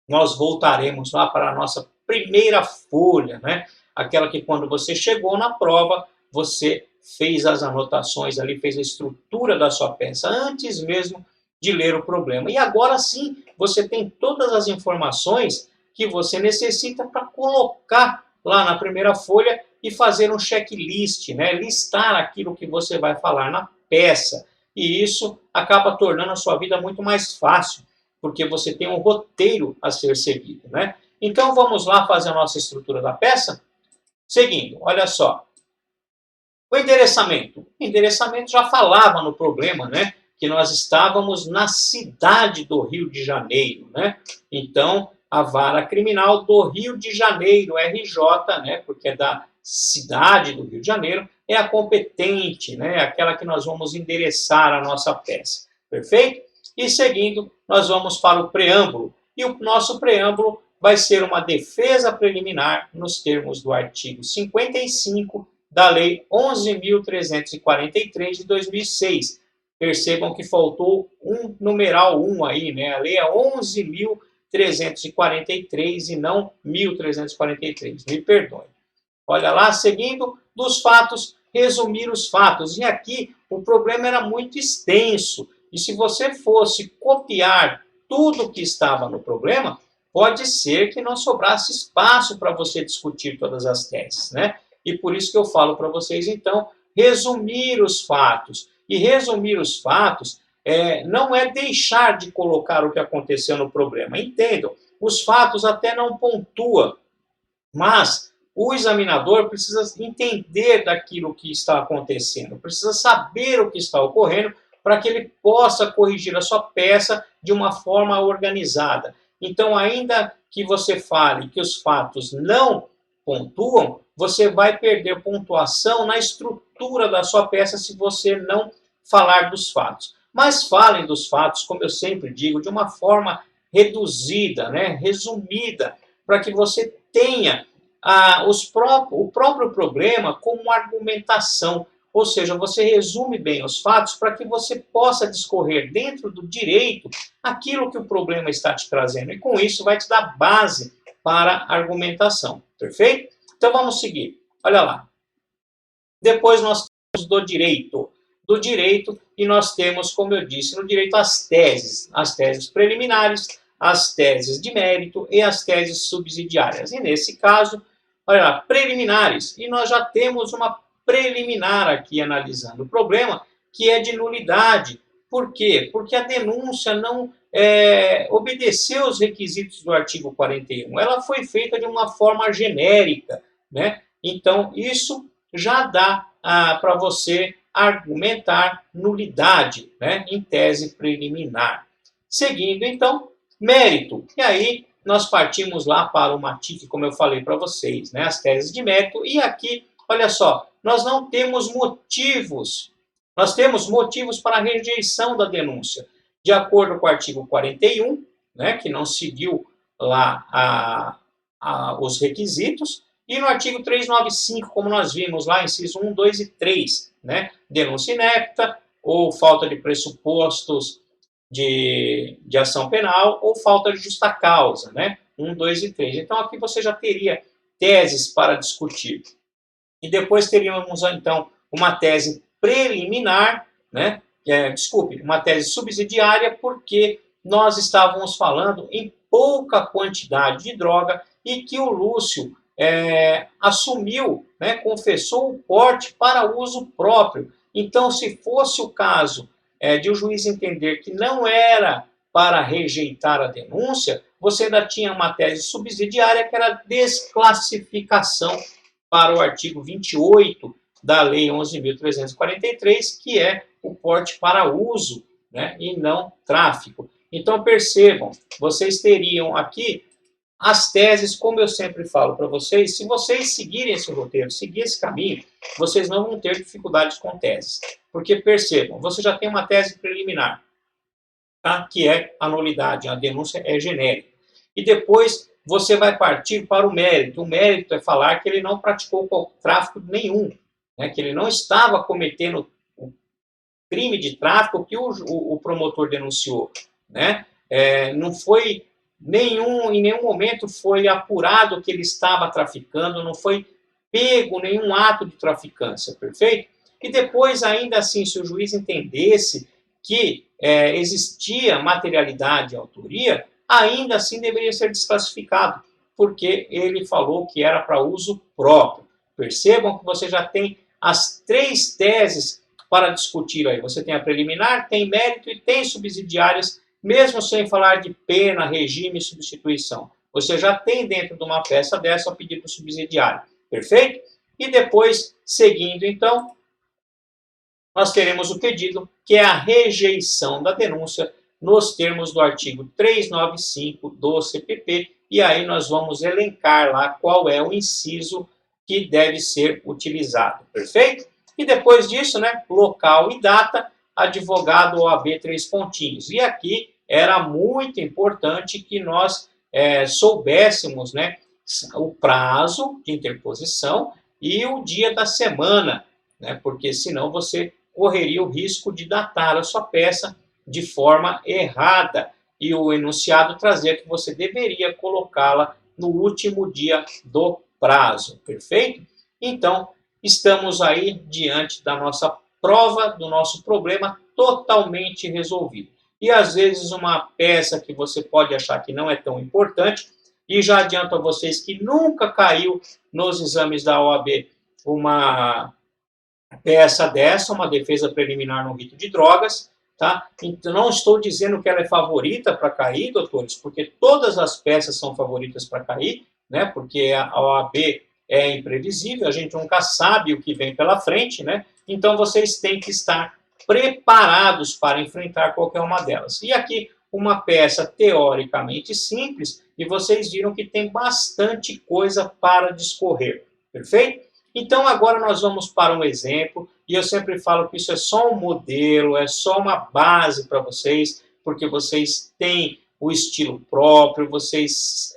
nós voltaremos lá para a nossa primeira folha, né? Aquela que quando você chegou na prova, você fez as anotações ali, fez a estrutura da sua peça, antes mesmo de ler o problema. E agora sim, você tem todas as informações que você necessita para colocar lá na primeira folha e fazer um checklist, né? Listar aquilo que você vai falar na peça. E isso acaba tornando a sua vida muito mais fácil, porque você tem um roteiro a ser seguido, né? Então, vamos lá fazer a nossa estrutura da peça? Seguindo, olha só. O endereçamento. O endereçamento já falava no problema, né? Que nós estávamos na cidade do Rio de Janeiro, né? Então, a vara criminal do Rio de Janeiro, RJ, né? Porque é da cidade do Rio de Janeiro, é a competente, né? Aquela que nós vamos endereçar a nossa peça. Perfeito? E seguindo, nós vamos para o preâmbulo. E o nosso preâmbulo vai ser uma defesa preliminar nos termos do artigo 55 da Lei 11.343 de 2006. Percebam que faltou um numeral 1 aí, né? A lei é 11.343 e não 1.343. Me perdoe. Olha lá, seguindo, dos fatos, resumir os fatos. E aqui o problema era muito extenso. E se você fosse copiar tudo que estava no problema, pode ser que não sobrasse espaço para você discutir todas as teses, né? E por isso que eu falo para vocês, então, resumir os fatos. E resumir os fatos não é deixar de colocar o que aconteceu no problema. Entendam, os fatos até não pontua, mas o examinador precisa entender daquilo que está acontecendo, precisa saber o que está ocorrendo para que ele possa corrigir a sua peça de uma forma organizada. Então, ainda que você fale que os fatos não pontuam, você vai perder pontuação na estrutura da sua peça se você não falar dos fatos. Mas falem dos fatos, como eu sempre digo, de uma forma reduzida, né, resumida, para que você tenha o próprio problema como argumentação. Ou seja, você resume bem os fatos para que você possa discorrer dentro do direito aquilo que o problema está te trazendo. E com isso vai te dar base para a argumentação. Perfeito? Então vamos seguir. Olha lá. Depois nós temos do direito. Do direito, e nós temos, como eu disse, no direito as teses preliminares, as teses de mérito e as teses subsidiárias. E nesse caso, olha lá, preliminares. E nós já temos uma preliminar aqui analisando o problema, que é de nulidade. Por quê? Porque a denúncia não obedeceu os requisitos do artigo 41. Ela foi feita de uma forma genérica, né? Então, isso já dá para você argumentar nulidade, né, em tese preliminar. Seguindo, então, mérito. E aí, nós partimos lá para o MATIC, como eu falei para vocês, né, as teses de mérito. E aqui, olha só, nós não temos motivos. Nós temos motivos para a rejeição da denúncia. De acordo com o artigo 41, né, que não seguiu lá os requisitos, e no artigo 395, como nós vimos lá, inciso 1, 2 e 3, né? Denúncia inepta, ou falta de pressupostos de ação penal, ou falta de justa causa, né? 1, 2 e 3. Então, aqui você já teria teses para discutir. E depois teríamos, então, uma tese preliminar, né? Uma tese subsidiária, porque nós estávamos falando em pouca quantidade de droga e que o Lúcio assumiu, né, confessou o porte para uso próprio. Então, se fosse o caso de o juiz entender que não era para rejeitar a denúncia, você ainda tinha uma tese subsidiária que era desclassificação para o artigo 28 da Lei 11.343, que é o porte para uso, né, e não tráfico. Então, percebam, vocês teriam aqui as teses, como eu sempre falo para vocês, se vocês seguirem esse roteiro, seguir esse caminho, vocês não vão ter dificuldades com teses. Porque, percebam, você já tem uma tese preliminar, tá? Que é a nulidade, a denúncia é genérica. E depois você vai partir para o mérito. O mérito é falar que ele não praticou tráfico nenhum, né? Que ele não estava cometendo o crime de tráfico que o promotor denunciou, né? Não foi em nenhum momento foi apurado que ele estava traficando, não foi pego nenhum ato de traficância, perfeito? E depois, ainda assim, se o juiz entendesse que existia materialidade e autoria, ainda assim deveria ser desclassificado, porque ele falou que era para uso próprio. Percebam que você já tem as três teses para discutir aí. Você tem a preliminar, tem mérito e tem subsidiárias, mesmo sem falar de pena, regime e substituição. Você já tem dentro de uma peça dessa o pedido subsidiário. Perfeito? E depois, seguindo, então, nós teremos o pedido, que é a rejeição da denúncia nos termos do artigo 395 do CPP, e aí nós vamos elencar lá qual é o inciso que deve ser utilizado. Perfeito? E depois disso, né, local e data, advogado OAB 3 pontinhos. E aqui era muito importante que nós soubéssemos, né, o prazo de interposição e o dia da semana, né, porque senão você correria o risco de datar a sua peça de forma errada e o enunciado trazer que você deveria colocá-la no último dia do prazo, perfeito? Então, estamos aí diante da nossa prova, do nosso problema totalmente resolvido. E às vezes uma peça que você pode achar que não é tão importante, e já adianto a vocês que nunca caiu nos exames da OAB uma peça dessa, uma defesa preliminar no rito de drogas, tá? Então, não estou dizendo que ela é favorita para cair, doutores, porque todas as peças são favoritas para cair, né? Porque a OAB é imprevisível, a gente nunca sabe o que vem pela frente, né? Então, vocês têm que estar preparados para enfrentar qualquer uma delas. E aqui, uma peça teoricamente simples, e vocês viram que tem bastante coisa para discorrer, perfeito? Então, agora nós vamos para um exemplo, e eu sempre falo que isso é só um modelo, é só uma base para vocês, porque vocês têm o estilo próprio, vocês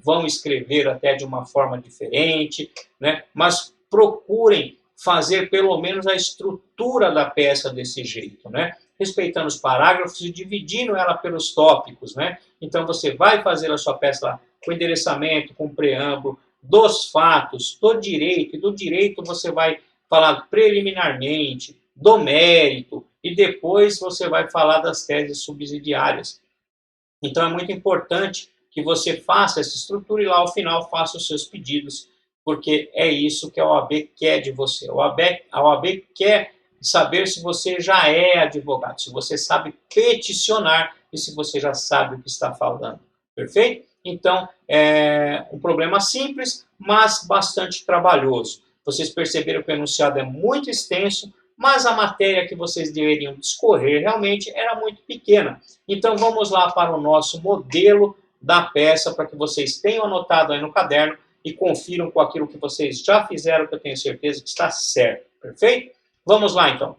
vão escrever até de uma forma diferente, né? Mas procurem fazer pelo menos a estrutura da peça desse jeito, né? Respeitando os parágrafos e dividindo ela pelos tópicos, né? Então, você vai fazer a sua peça lá com endereçamento, com preâmbulo, dos fatos, do direito, e do direito você vai falar preliminarmente, do mérito, e depois você vai falar das teses subsidiárias. Então, é muito importante que você faça essa estrutura e lá ao final faça os seus pedidos, porque é isso que a OAB quer de você. A OAB quer saber se você já é advogado, se você sabe peticionar e se você já sabe o que está falando. Perfeito? Então, é um problema simples, mas bastante trabalhoso. Vocês perceberam que o enunciado é muito extenso, mas a matéria que vocês deveriam discorrer realmente era muito pequena. Então, vamos lá para o nosso modelo da peça, para que vocês tenham anotado aí no caderno e confiram com aquilo que vocês já fizeram, que eu tenho certeza que está certo. Perfeito? Vamos lá, então.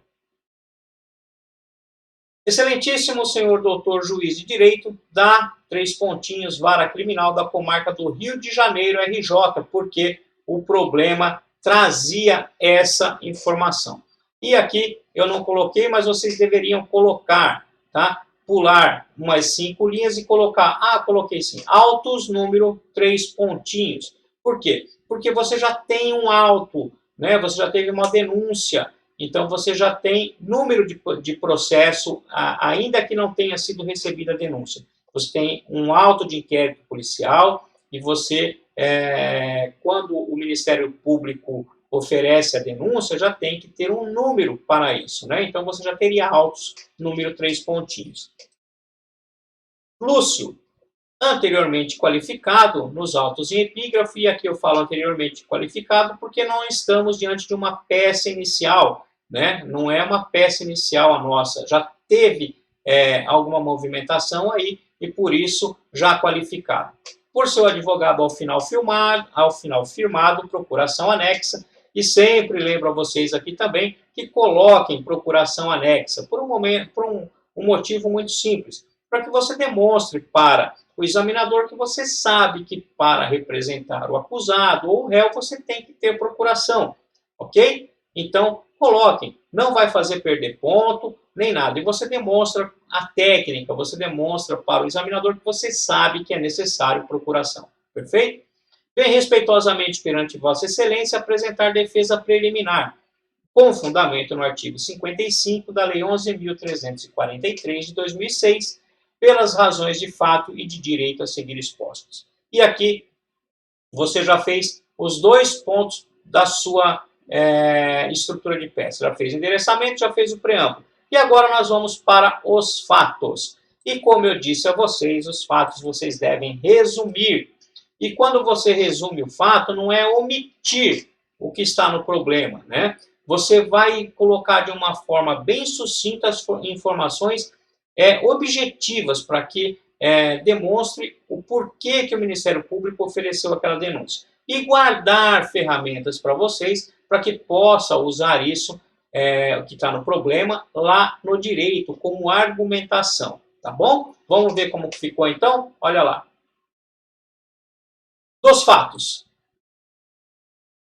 Excelentíssimo senhor doutor juiz de direito da 3 pontinhos, vara criminal da comarca do Rio de Janeiro, RJ, porque o problema trazia essa informação. E aqui eu não coloquei, mas vocês deveriam colocar, tá? Pular umas 5 linhas e colocar, coloquei sim, autos número 3 pontinhos. Por quê? Porque você já tem um auto, né? Você já teve uma denúncia. Então, você já tem número de processo, ainda que não tenha sido recebida a denúncia. Você tem um auto de inquérito policial e você, quando o Ministério Público oferece a denúncia, já tem que ter um número para isso, né? Então, você já teria autos número 3 pontinhos. Lúcio, anteriormente qualificado nos autos em epígrafe, e aqui eu falo anteriormente qualificado porque não estamos diante de uma peça inicial, né? Não é uma peça inicial a nossa, já teve alguma movimentação aí e por isso já qualificado. Por seu advogado ao final firmado, procuração anexa, e sempre lembro a vocês aqui também que coloquem procuração anexa por um motivo muito simples, para que você demonstre para o examinador que você sabe que para representar o acusado ou o réu você tem que ter procuração, ok? Então, coloquem, não vai fazer perder ponto, nem nada. E você demonstra a técnica, você demonstra para o examinador que você sabe que é necessário procuração, perfeito? Vem respeitosamente perante Vossa Excelência apresentar defesa preliminar, com fundamento no artigo 55 da Lei 11.343 de 2006, pelas razões de fato e de direito a seguir expostas. E aqui você já fez os 2 pontos da sua estrutura de peça. Já fez o endereçamento, já fez o preâmbulo. E agora nós vamos para os fatos. E como eu disse a vocês, os fatos vocês devem resumir. E quando você resume o fato, não é omitir o que está no problema, né? Você vai colocar de uma forma bem sucinta as informações objetivas para que demonstre o porquê que o Ministério Público ofereceu aquela denúncia. E guardar ferramentas para vocês, para que possa usar isso, o que está no problema, lá no direito, como argumentação. Tá bom? Vamos ver como ficou então? Olha lá. Dos fatos.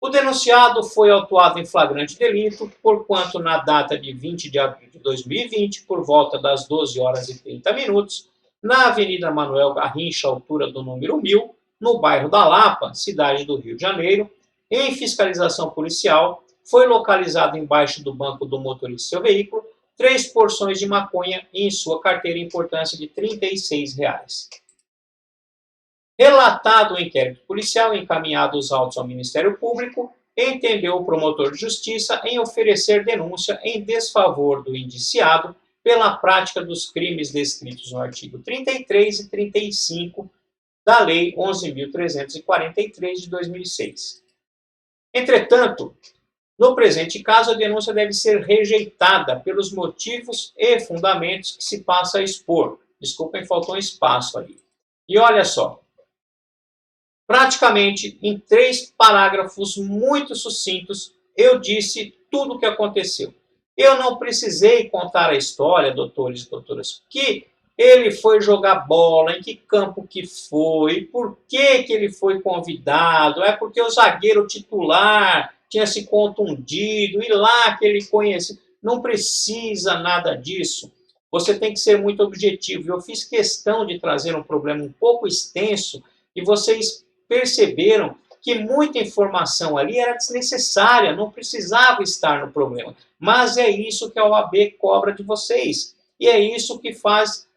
O denunciado foi autuado em flagrante delito, porquanto na data de 20 de abril de 2020, por volta das 12 horas e 30 minutos, na Avenida Manuel Garrincha, altura do número 1000, no bairro da Lapa, cidade do Rio de Janeiro, em fiscalização policial, foi localizado embaixo do banco do motorista do seu veículo 3 porções de maconha e em sua carteira importância de R$ 36. Relatado o inquérito policial, encaminhado os autos ao Ministério Público, entendeu o promotor de justiça em oferecer denúncia em desfavor do indiciado pela prática dos crimes descritos no artigo 33 e 35 da Lei 11.343 de 2006. Entretanto, no presente caso, a denúncia deve ser rejeitada pelos motivos e fundamentos que se passa a expor. Desculpem, faltou um espaço ali. E olha só, praticamente em 3 parágrafos muito sucintos, eu disse tudo o que aconteceu. Eu não precisei contar a história, doutores e doutoras, que ele foi jogar bola, em que campo que foi, por que ele foi convidado, é porque o zagueiro titular tinha se contundido, e lá que ele conhece. Não precisa nada disso. Você tem que ser muito objetivo. Eu fiz questão de trazer um problema um pouco extenso, e vocês perceberam que muita informação ali era desnecessária, não precisava estar no problema. Mas é isso que a OAB cobra de vocês. E é isso que faz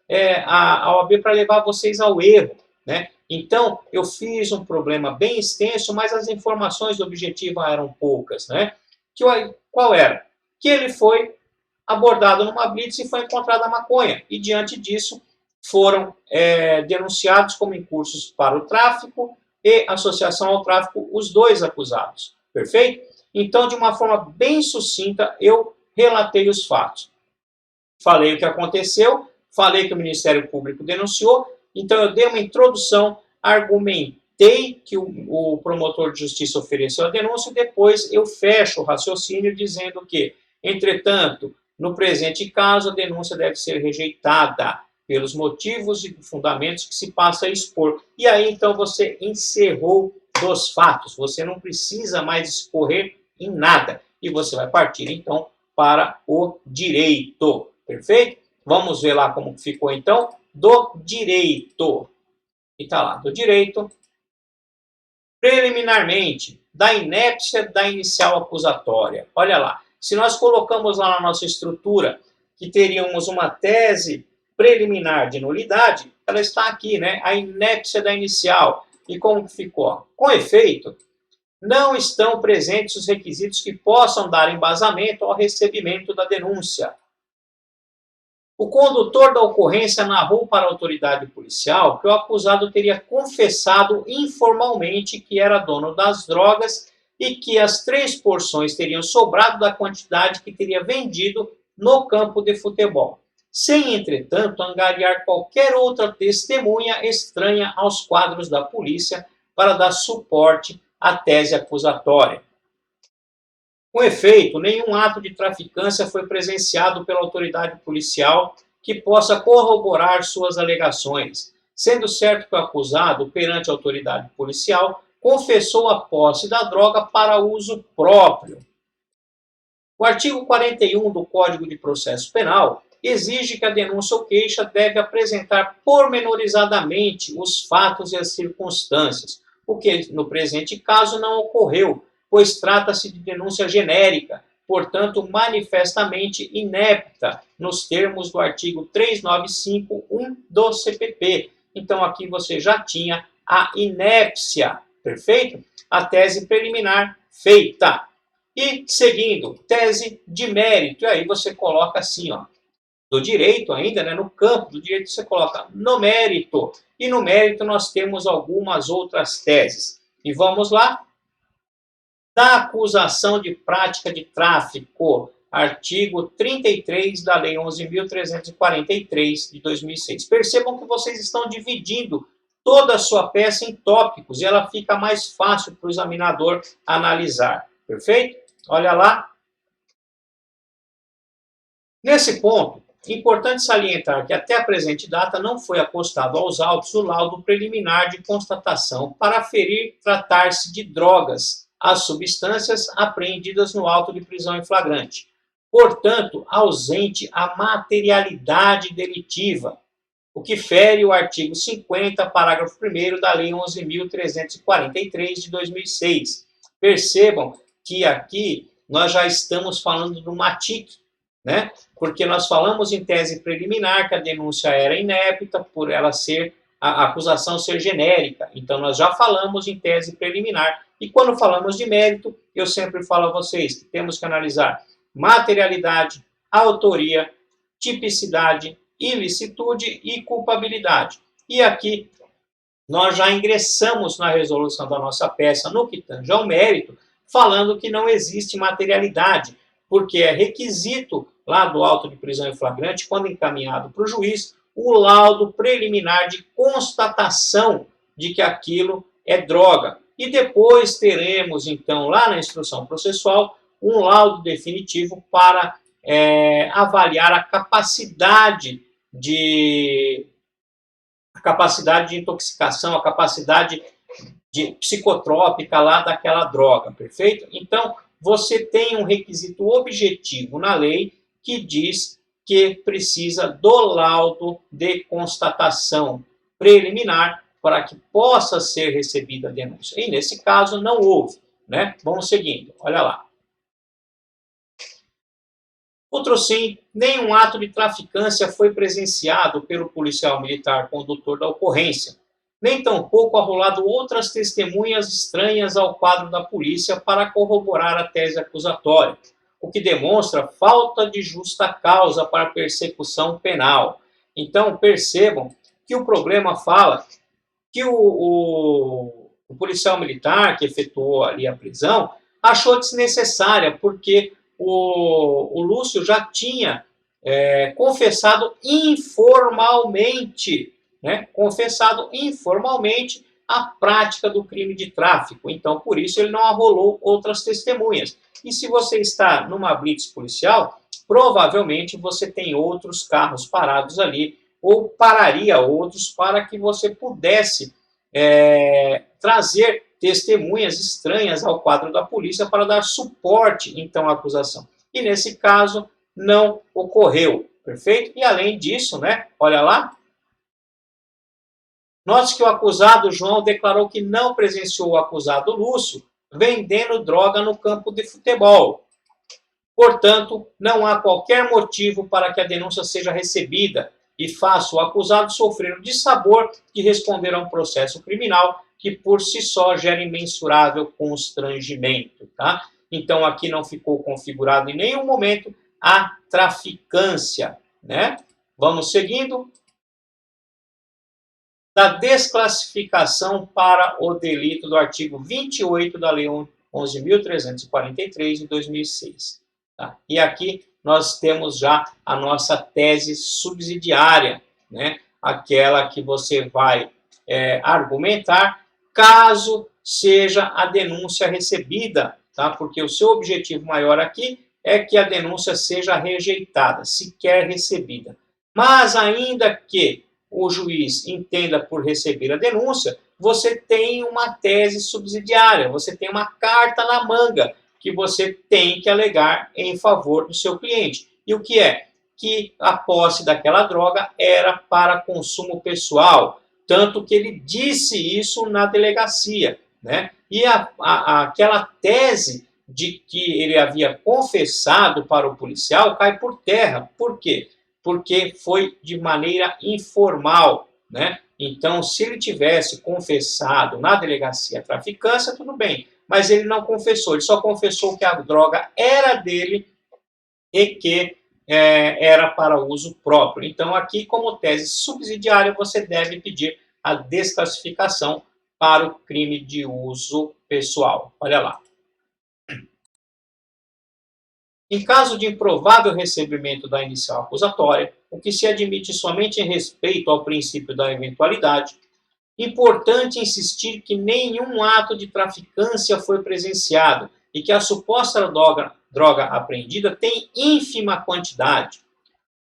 a OAB para levar vocês ao erro, né? Então, eu fiz um problema bem extenso, mas as informações do objetivo eram poucas, né? Qual era? Que ele foi abordado numa blitz e foi encontrada maconha. E, diante disso, foram denunciados como incursos para o tráfico e associação ao tráfico os 2 acusados. Perfeito? Então, de uma forma bem sucinta, eu relatei os fatos. Falei o que aconteceu, falei que o Ministério Público denunciou, então eu dei uma introdução, argumentei que o promotor de justiça ofereceu a denúncia e depois eu fecho o raciocínio dizendo que, entretanto, no presente caso, a denúncia deve ser rejeitada pelos motivos e fundamentos que se passa a expor. E aí, então, você encerrou dos fatos. Você não precisa mais escorrer em nada. E você vai partir, então, para o direito. Perfeito? Vamos ver lá como ficou, então, do direito. E está lá, do direito. Preliminarmente, da inépcia da inicial acusatória. Olha lá. Se nós colocamos lá na nossa estrutura que teríamos uma tese preliminar de nulidade, ela está aqui, né? A inépcia da inicial. E como ficou? Com efeito, não estão presentes os requisitos que possam dar embasamento ao recebimento da denúncia. O condutor da ocorrência narrou para a autoridade policial que o acusado teria confessado informalmente que era dono das drogas e que as 3 porções teriam sobrado da quantidade que teria vendido no campo de futebol, sem, entretanto, angariar qualquer outra testemunha estranha aos quadros da polícia para dar suporte à tese acusatória. Com efeito, nenhum ato de traficância foi presenciado pela autoridade policial que possa corroborar suas alegações, sendo certo que o acusado, perante a autoridade policial, confessou a posse da droga para uso próprio. O artigo 41 do Código de Processo Penal exige que a denúncia ou queixa deve apresentar pormenorizadamente os fatos e as circunstâncias, o que no presente caso não ocorreu, pois trata-se de denúncia genérica, portanto manifestamente inepta, nos termos do artigo 395.1 do CPP. Então aqui você já tinha a inépcia, perfeito? A tese preliminar feita. E seguindo, tese de mérito, e aí você coloca assim, ó, do direito ainda, né, no campo do direito você coloca no mérito, e no mérito nós temos algumas outras teses. E vamos lá. Da acusação de prática de tráfico, artigo 33 da Lei 11.343 de 2006. Percebam que vocês estão dividindo toda a sua peça em tópicos e ela fica mais fácil para o examinador analisar. Perfeito? Olha lá. Nesse ponto, importante salientar que até a presente data não foi apostado aos autos o laudo preliminar de constatação para aferir tratar-se de drogas as substâncias apreendidas no auto de prisão em flagrante. Portanto, ausente a materialidade delitiva, o que fere o artigo 50, parágrafo 1º da Lei 11.343 de 2006. Percebam que aqui nós já estamos falando do MATIC, né? Porque nós falamos em tese preliminar que a denúncia era inepta por ela ser, a acusação ser genérica. Então nós já falamos em tese preliminar. E quando falamos de mérito, eu sempre falo a vocês que temos que analisar materialidade, autoria, tipicidade, ilicitude e culpabilidade. E aqui nós já ingressamos na resolução da nossa peça no que tange ao mérito, falando que não existe materialidade, porque é requisito lá do auto de prisão em flagrante, quando encaminhado para o juiz, o laudo preliminar de constatação de que aquilo é droga. E depois teremos, então, lá na instrução processual, um laudo definitivo para avaliar a capacidade de intoxicação, a capacidade psicotrópica lá daquela droga, perfeito? Então, você tem um requisito objetivo na lei que diz que precisa do laudo de constatação preliminar para que possa ser recebida a denúncia. E nesse caso não houve, né? Vamos seguindo, olha lá. Outro sim, nenhum ato de traficância foi presenciado pelo policial militar condutor da ocorrência, nem tampouco arrolado outras testemunhas estranhas ao quadro da polícia para corroborar a tese acusatória, o que demonstra falta de justa causa para persecução penal. Então, percebam que o problema fala que o policial militar que efetuou ali a prisão achou desnecessária, porque o Lúcio já tinha confessado informalmente, a prática do crime de tráfico. Então, por isso, ele não arrolou outras testemunhas. E se você está numa blitz policial, provavelmente você tem outros carros parados ali, ou pararia outros para que você pudesse trazer testemunhas estranhas ao quadro da polícia para dar suporte, então, à acusação. E, nesse caso, não ocorreu, perfeito? E, além disso, olha lá, note que o acusado João declarou que não presenciou o acusado Lúcio vendendo droga no campo de futebol. Portanto, não há qualquer motivo para que a denúncia seja recebida e faça o acusado sofrer o dissabor de responder a um processo criminal que por si só gera imensurável constrangimento, tá? Então, aqui não ficou configurado em nenhum momento a traficância, né? Vamos seguindo. Da desclassificação para o delito do artigo 28 da Lei 11.343, de 2006. Tá? E aqui nós temos já a nossa tese subsidiária, né? Aquela que você vai argumentar caso seja a denúncia recebida, tá? Porque o seu objetivo maior aqui é que a denúncia seja rejeitada, sequer recebida. Mas ainda que o juiz entenda por receber a denúncia, você tem uma tese subsidiária, você tem uma carta na manga que você tem que alegar em favor do seu cliente. E o que é? Que a posse daquela droga era para consumo pessoal, tanto que ele disse isso na delegacia, né? E aquela tese de que ele havia confessado para o policial cai por terra. Por quê? Porque foi de maneira informal, né? Então, se ele tivesse confessado na delegacia a traficância, tudo bem, mas ele não confessou, ele só confessou que a droga era dele e que era para uso próprio. Então, aqui, como tese subsidiária, você deve pedir a desclassificação para o crime de uso pessoal. Olha lá. Em caso de improvável recebimento da inicial acusatória, o que se admite somente em respeito ao princípio da eventualidade, importante insistir que nenhum ato de traficância foi presenciado e que a suposta droga apreendida tem ínfima quantidade,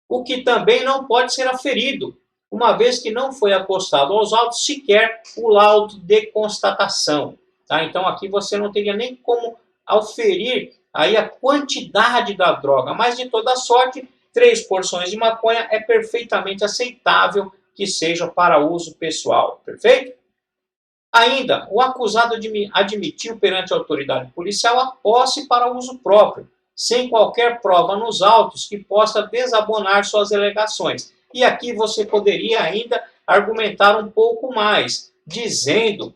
o que também não pode ser aferido, uma vez que não foi acostado aos autos sequer o laudo de constatação. Tá? Então, aqui você não teria nem como aferir aí a quantidade da droga, mas de toda sorte, 3 porções de maconha é perfeitamente aceitável que seja para uso pessoal, perfeito? Ainda, o acusado admitiu perante a autoridade policial a posse para uso próprio, sem qualquer prova nos autos que possa desabonar suas alegações. E aqui você poderia ainda argumentar um pouco mais, dizendo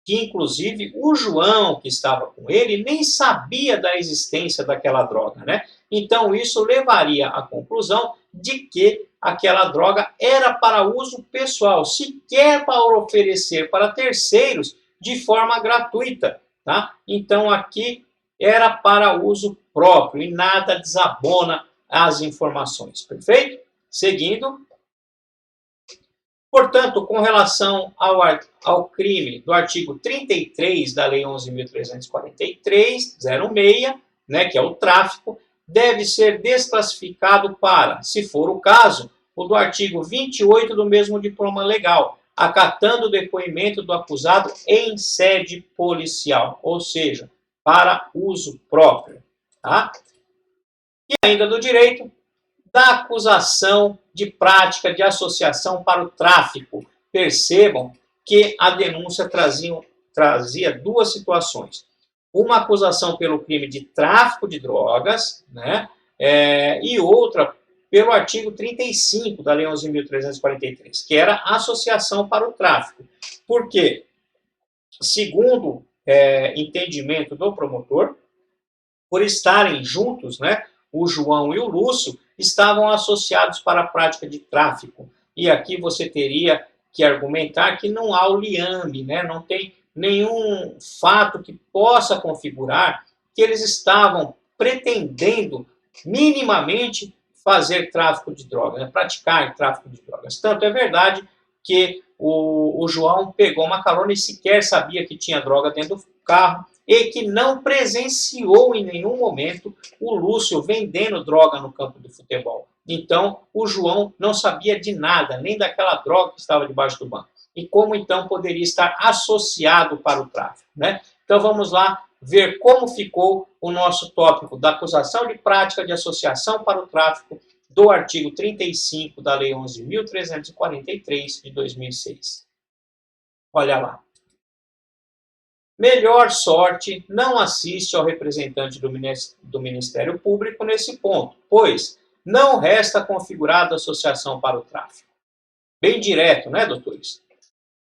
que inclusive o João, que estava com ele, nem sabia da existência daquela droga, né? Então isso levaria à conclusão de que aquela droga era para uso pessoal, sequer para oferecer para terceiros de forma gratuita, tá? Então aqui era para uso próprio e nada desabona as informações, perfeito? Seguindo. Portanto, com relação ao crime do artigo 33 da Lei 11.343, 06, né, que é o tráfico, deve ser desclassificado para, se for o caso, o do artigo 28 do mesmo diploma legal, acatando o depoimento do acusado em sede policial, ou seja, para uso próprio. Tá? E ainda do direito, da acusação de prática de associação para o tráfico. Percebam que a denúncia trazia duas situações. Uma acusação pelo crime de tráfico de drogas, né, e outra pelo artigo 35 da Lei 11.343, que era associação para o tráfico. Por quê? Segundo entendimento do promotor, por estarem juntos, né, o João e o Lúcio, estavam associados para a prática de tráfico. E aqui você teria que argumentar que não há o liame, né? Não tem nenhum fato que possa configurar que eles estavam pretendendo minimamente fazer tráfico de drogas, né? Praticar tráfico de drogas. Tanto é verdade que o João pegou uma carona e sequer sabia que tinha droga dentro do carro, e que não presenciou em nenhum momento o Lúcio vendendo droga no campo do futebol. Então, o João não sabia de nada, nem daquela droga que estava debaixo do banco. E como então poderia estar associado para o tráfico, né? Então vamos lá ver como ficou o nosso tópico da acusação de prática de associação para o tráfico do artigo 35 da Lei 11.343 de 2006. Olha lá. Melhor sorte não assiste ao representante do Ministério Público nesse ponto, pois não resta configurada associação para o tráfico. Bem direto, né, doutores?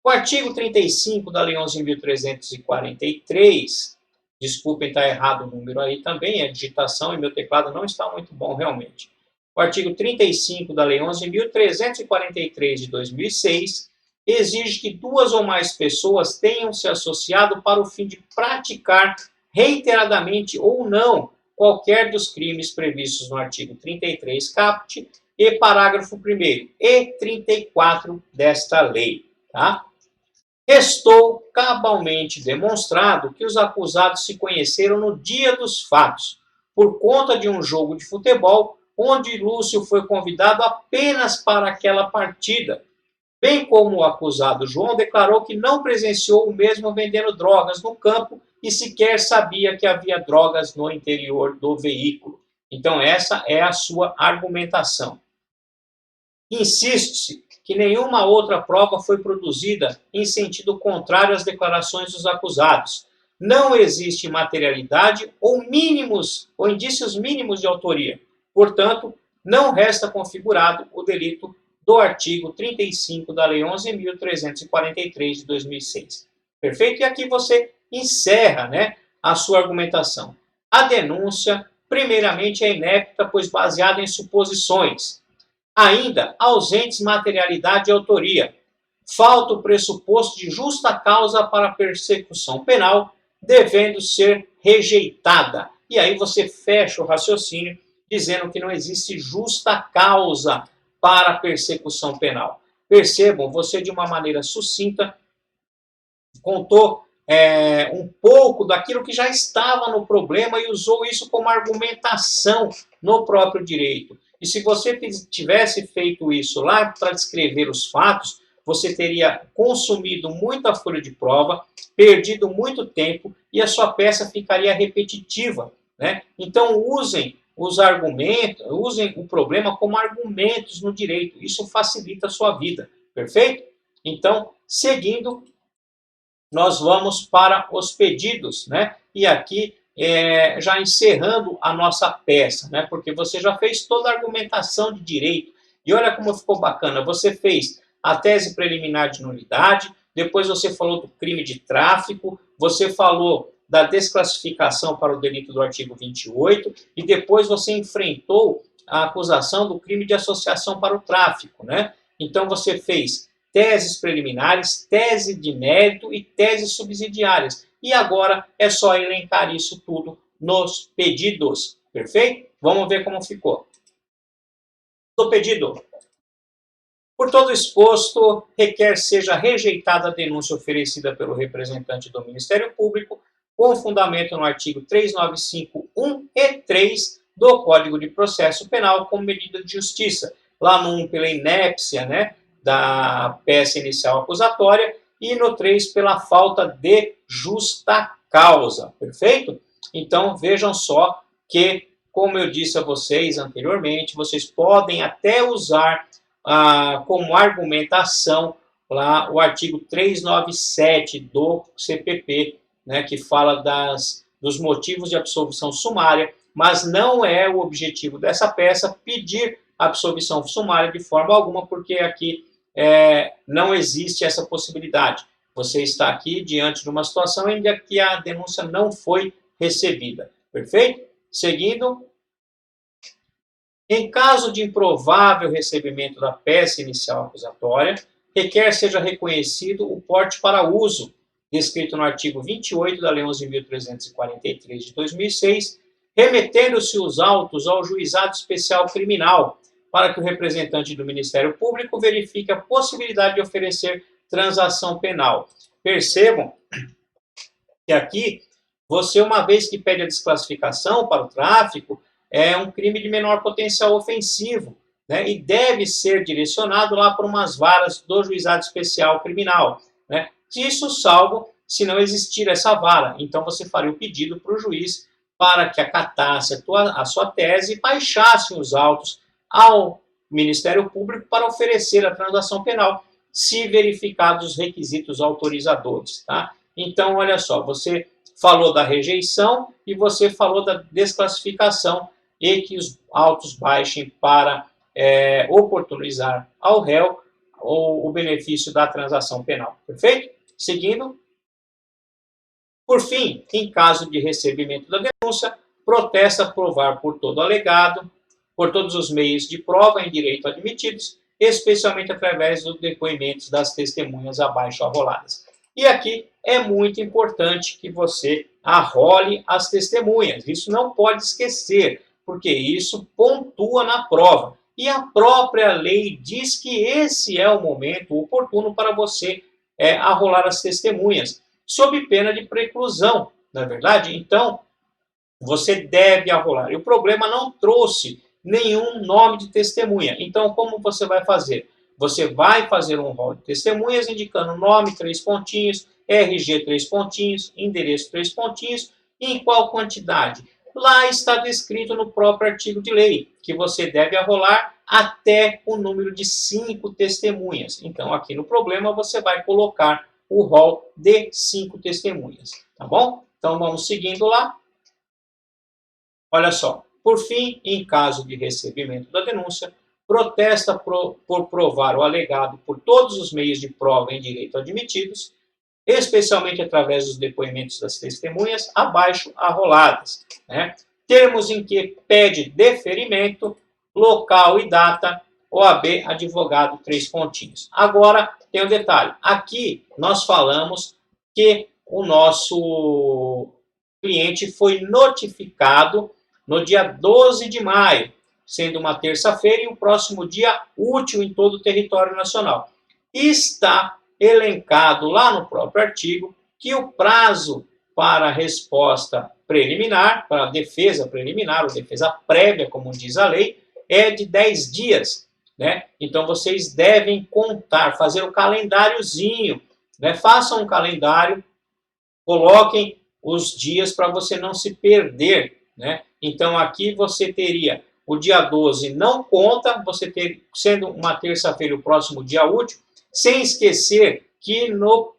O artigo 35 da Lei 11.343, desculpem estar errado o número aí também, é digitação e meu teclado não está muito bom realmente. O artigo 35 da Lei 11.343 de 2006 exige que duas ou mais pessoas tenham se associado para o fim de praticar reiteradamente ou não qualquer dos crimes previstos no artigo 33 caput e parágrafo 1º e 34 desta lei. Tá? Restou cabalmente demonstrado que os acusados se conheceram no dia dos fatos, por conta de um jogo de futebol onde Lúcio foi convidado apenas para aquela partida, bem como o acusado João declarou que não presenciou o mesmo vendendo drogas no campo e sequer sabia que havia drogas no interior do veículo. Então essa é a sua argumentação. Insiste-se que nenhuma outra prova foi produzida em sentido contrário às declarações dos acusados. Não existe materialidade ou indícios mínimos de autoria. Portanto, não resta configurado o delito do artigo 35 da Lei 11.343 de 2006. Perfeito? E aqui você encerra, né, a sua argumentação. A denúncia, primeiramente, é inepta, pois baseada em suposições. Ainda, ausentes materialidade e autoria. Falta o pressuposto de justa causa para a persecução penal, devendo ser rejeitada. E aí você fecha o raciocínio dizendo que não existe justa causa para a persecução penal. Percebam, você de uma maneira sucinta contou um pouco daquilo que já estava no problema e usou isso como argumentação no próprio direito. E se você tivesse feito isso lá para descrever os fatos, você teria consumido muita folha de prova, perdido muito tempo e a sua peça ficaria repetitiva, né? Então usem os argumentos, usem o problema como argumentos no direito. Isso facilita a sua vida, perfeito? Então, seguindo, nós vamos para os pedidos, né? E aqui, já encerrando a nossa peça, né? Porque você já fez toda a argumentação de direito. E olha como ficou bacana, você fez a tese preliminar de nulidade, depois você falou do crime de tráfico, você falou da desclassificação para o delito do artigo 28, e depois você enfrentou a acusação do crime de associação para o tráfico, né? Então você fez teses preliminares, tese de mérito e teses subsidiárias. E agora é só elencar isso tudo nos pedidos, perfeito? Vamos ver como ficou. Do pedido. Por todo exposto, requer seja rejeitada a denúncia oferecida pelo representante do Ministério Público, com fundamento no artigo 395.1 e 3 do Código de Processo Penal como medida de justiça. Lá no 1 pela inépcia, né, da peça inicial acusatória, e no 3 pela falta de justa causa, perfeito? Então vejam só que, como eu disse a vocês anteriormente, vocês podem até usar como argumentação lá o artigo 397 do CPP, né, que fala dos motivos de absolvição sumária, mas não é o objetivo dessa peça pedir absolvição sumária de forma alguma, porque aqui não existe essa possibilidade. Você está aqui diante de uma situação em que a denúncia não foi recebida. Perfeito? Seguindo. Em caso de improvável recebimento da peça inicial acusatória, requer seja reconhecido o porte para uso, descrito no artigo 28 da Lei 11.343 de 2006, remetendo-se os autos ao Juizado Especial Criminal, para que o representante do Ministério Público verifique a possibilidade de oferecer transação penal. Percebam que aqui, você, uma vez que pede a desclassificação para o tráfico, é um crime de menor potencial ofensivo, né, e deve ser direcionado lá para umas varas do Juizado Especial Criminal, né, isso salvo se não existir essa vara. Então você faria o pedido para o juiz para que acatasse a sua tese e baixasse os autos ao Ministério Público para oferecer a transação penal, se verificados os requisitos autorizadores. Tá? Então, olha só, você falou da rejeição e você falou da desclassificação, e que os autos baixem para oportunizar ao réu o benefício da transação penal. Perfeito? Seguindo. Por fim, em caso de recebimento da denúncia, protesta provar por todo alegado, por todos os meios de prova em direito admitidos, especialmente através dos depoimentos das testemunhas abaixo arroladas. E aqui é muito importante que você arrole as testemunhas. Isso não pode esquecer, porque isso pontua na prova. E a própria lei diz que esse é o momento oportuno para você arrolar as testemunhas, sob pena de preclusão, não é verdade? Então, você deve arrolar. E o problema não trouxe nenhum nome de testemunha. Então, como você vai fazer? Você vai fazer um rol de testemunhas indicando nome, 3 pontinhos, RG, 3 pontinhos, endereço, 3 pontinhos, e em qual quantidade? Lá está descrito no próprio artigo de lei, que você deve arrolar até o número de 5 testemunhas. Então, aqui no problema, você vai colocar o rol de 5 testemunhas, tá bom? Então, vamos seguindo lá. Olha só. Por fim, em caso de recebimento da denúncia, protesta por provar o alegado por todos os meios de prova em direito admitidos, especialmente através dos depoimentos das testemunhas abaixo arroladas, né? Termos em que pede deferimento, local e data, OAB, advogado, 3 pontinhos. Agora, tem um detalhe. Aqui, nós falamos que o nosso cliente foi notificado no dia 12 de maio, sendo uma terça-feira e o próximo dia útil em todo o território nacional. E está elencado lá no próprio artigo que o prazo para a resposta preliminar, para a defesa preliminar, ou defesa prévia, como diz a lei, é de 10 dias. Né? Então, vocês devem contar, fazer o calendáriozinho, né? Façam um calendário, coloquem os dias para você não se perder, né? Então, aqui você teria o dia 12 não conta, você ter, sendo uma terça-feira o próximo dia útil, sem esquecer que no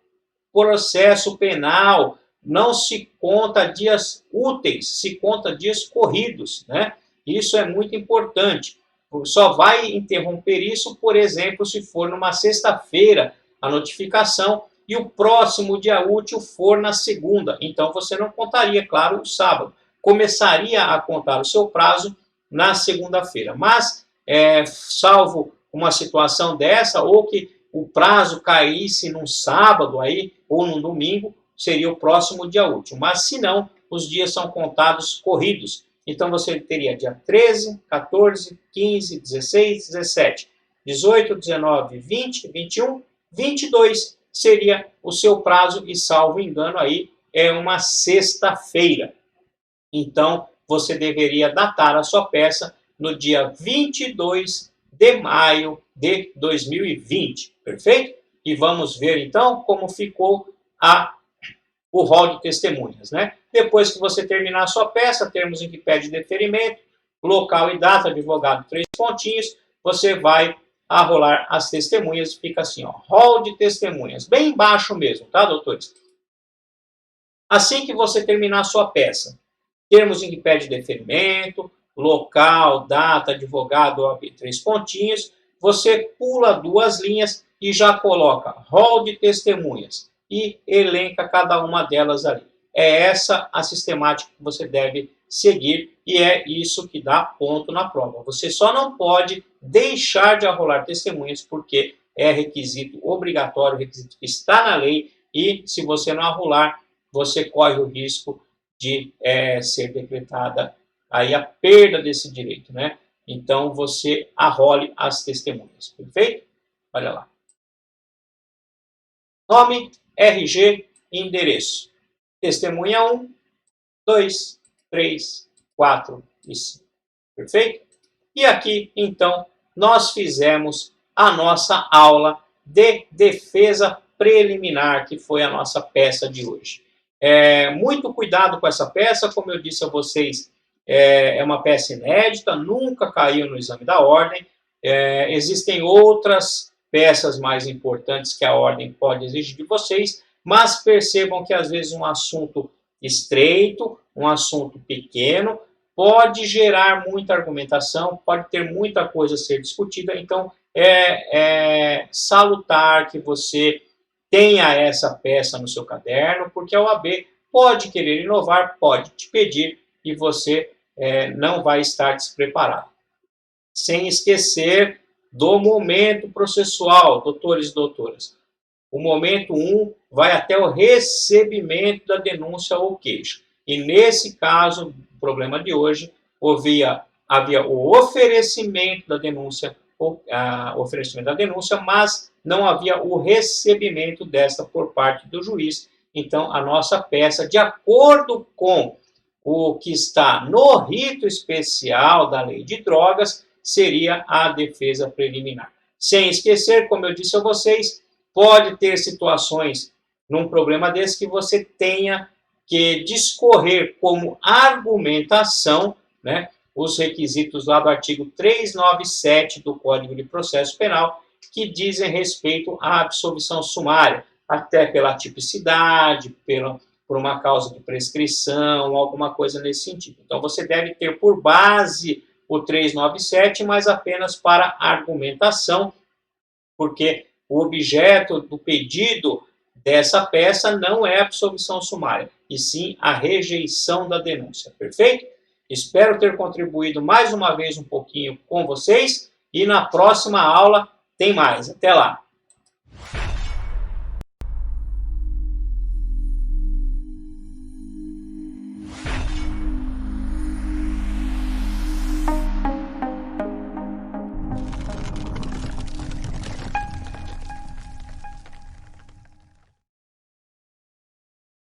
processo penal não se conta dias úteis, se conta dias corridos, né? Isso é muito importante. Só vai interromper isso, por exemplo, se for numa sexta-feira a notificação e o próximo dia útil for na segunda. Então você não contaria, claro, o sábado. Começaria a contar o seu prazo na segunda-feira. Mas, salvo uma situação dessa, ou que o prazo caísse num sábado aí, ou num domingo, seria o próximo dia útil. Mas, se não, os dias são contados corridos. Então, você teria dia 13, 14, 15, 16, 17, 18, 19, 20, 21, 22 seria o seu prazo e, salvo engano, aí é uma sexta-feira. Então, você deveria datar a sua peça no dia 22 de maio de 2020, perfeito? E vamos ver, então, como ficou o rol de testemunhas, né? Depois que você terminar a sua peça, termos em que pede deferimento, local e data, advogado, 3 pontinhos, você vai arrolar as testemunhas e fica assim, ó, rol de testemunhas, bem embaixo mesmo, tá, doutores? Assim que você terminar a sua peça, termos em que pede deferimento, local, data, advogado, OAB, 3 pontinhos, você pula 2 linhas e já coloca rol de testemunhas e elenca cada uma delas ali. É essa a sistemática que você deve seguir e é isso que dá ponto na prova. Você só não pode deixar de arrolar testemunhas porque é requisito obrigatório, requisito que está na lei e se você não arrolar, você corre o risco de ser decretada aí a perda desse direito, né? Então, você arrole as testemunhas, perfeito? Olha lá. Nome, RG e endereço. Testemunha 1, 2, 3, 4 e 5. Perfeito? E aqui, então, nós fizemos a nossa aula de defesa preliminar, que foi a nossa peça de hoje. Muito cuidado com essa peça, como eu disse a vocês, é uma peça inédita, nunca caiu no exame da ordem. Existem outras peças mais importantes que a ordem pode exigir de vocês, mas percebam que às vezes um assunto estreito, um assunto pequeno, pode gerar muita argumentação, pode ter muita coisa a ser discutida, então é salutar que você tenha essa peça no seu caderno, porque a OAB pode querer inovar, pode te pedir e você não vai estar despreparado. Sem esquecer do momento processual, doutores e doutoras. O momento 1 vai até o recebimento da denúncia ou queixa. E nesse caso, o problema de hoje, havia o oferecimento da denúncia, mas não havia o recebimento desta por parte do juiz. Então, a nossa peça, de acordo com o que está no rito especial da lei de drogas, seria a defesa preliminar. Sem esquecer, como eu disse a vocês, pode ter situações num problema desse que você tenha que discorrer como argumentação, né, os requisitos lá do artigo 397 do Código de Processo Penal, que dizem respeito à absolvição sumária, até pela tipicidade, por uma causa de prescrição, alguma coisa nesse sentido. Então, você deve ter por base o 397, mas apenas para argumentação, porque o objeto do pedido dessa peça não é a absolvição sumária, e sim a rejeição da denúncia, perfeito? Espero ter contribuído mais uma vez um pouquinho com vocês, e na próxima aula tem mais. Até lá!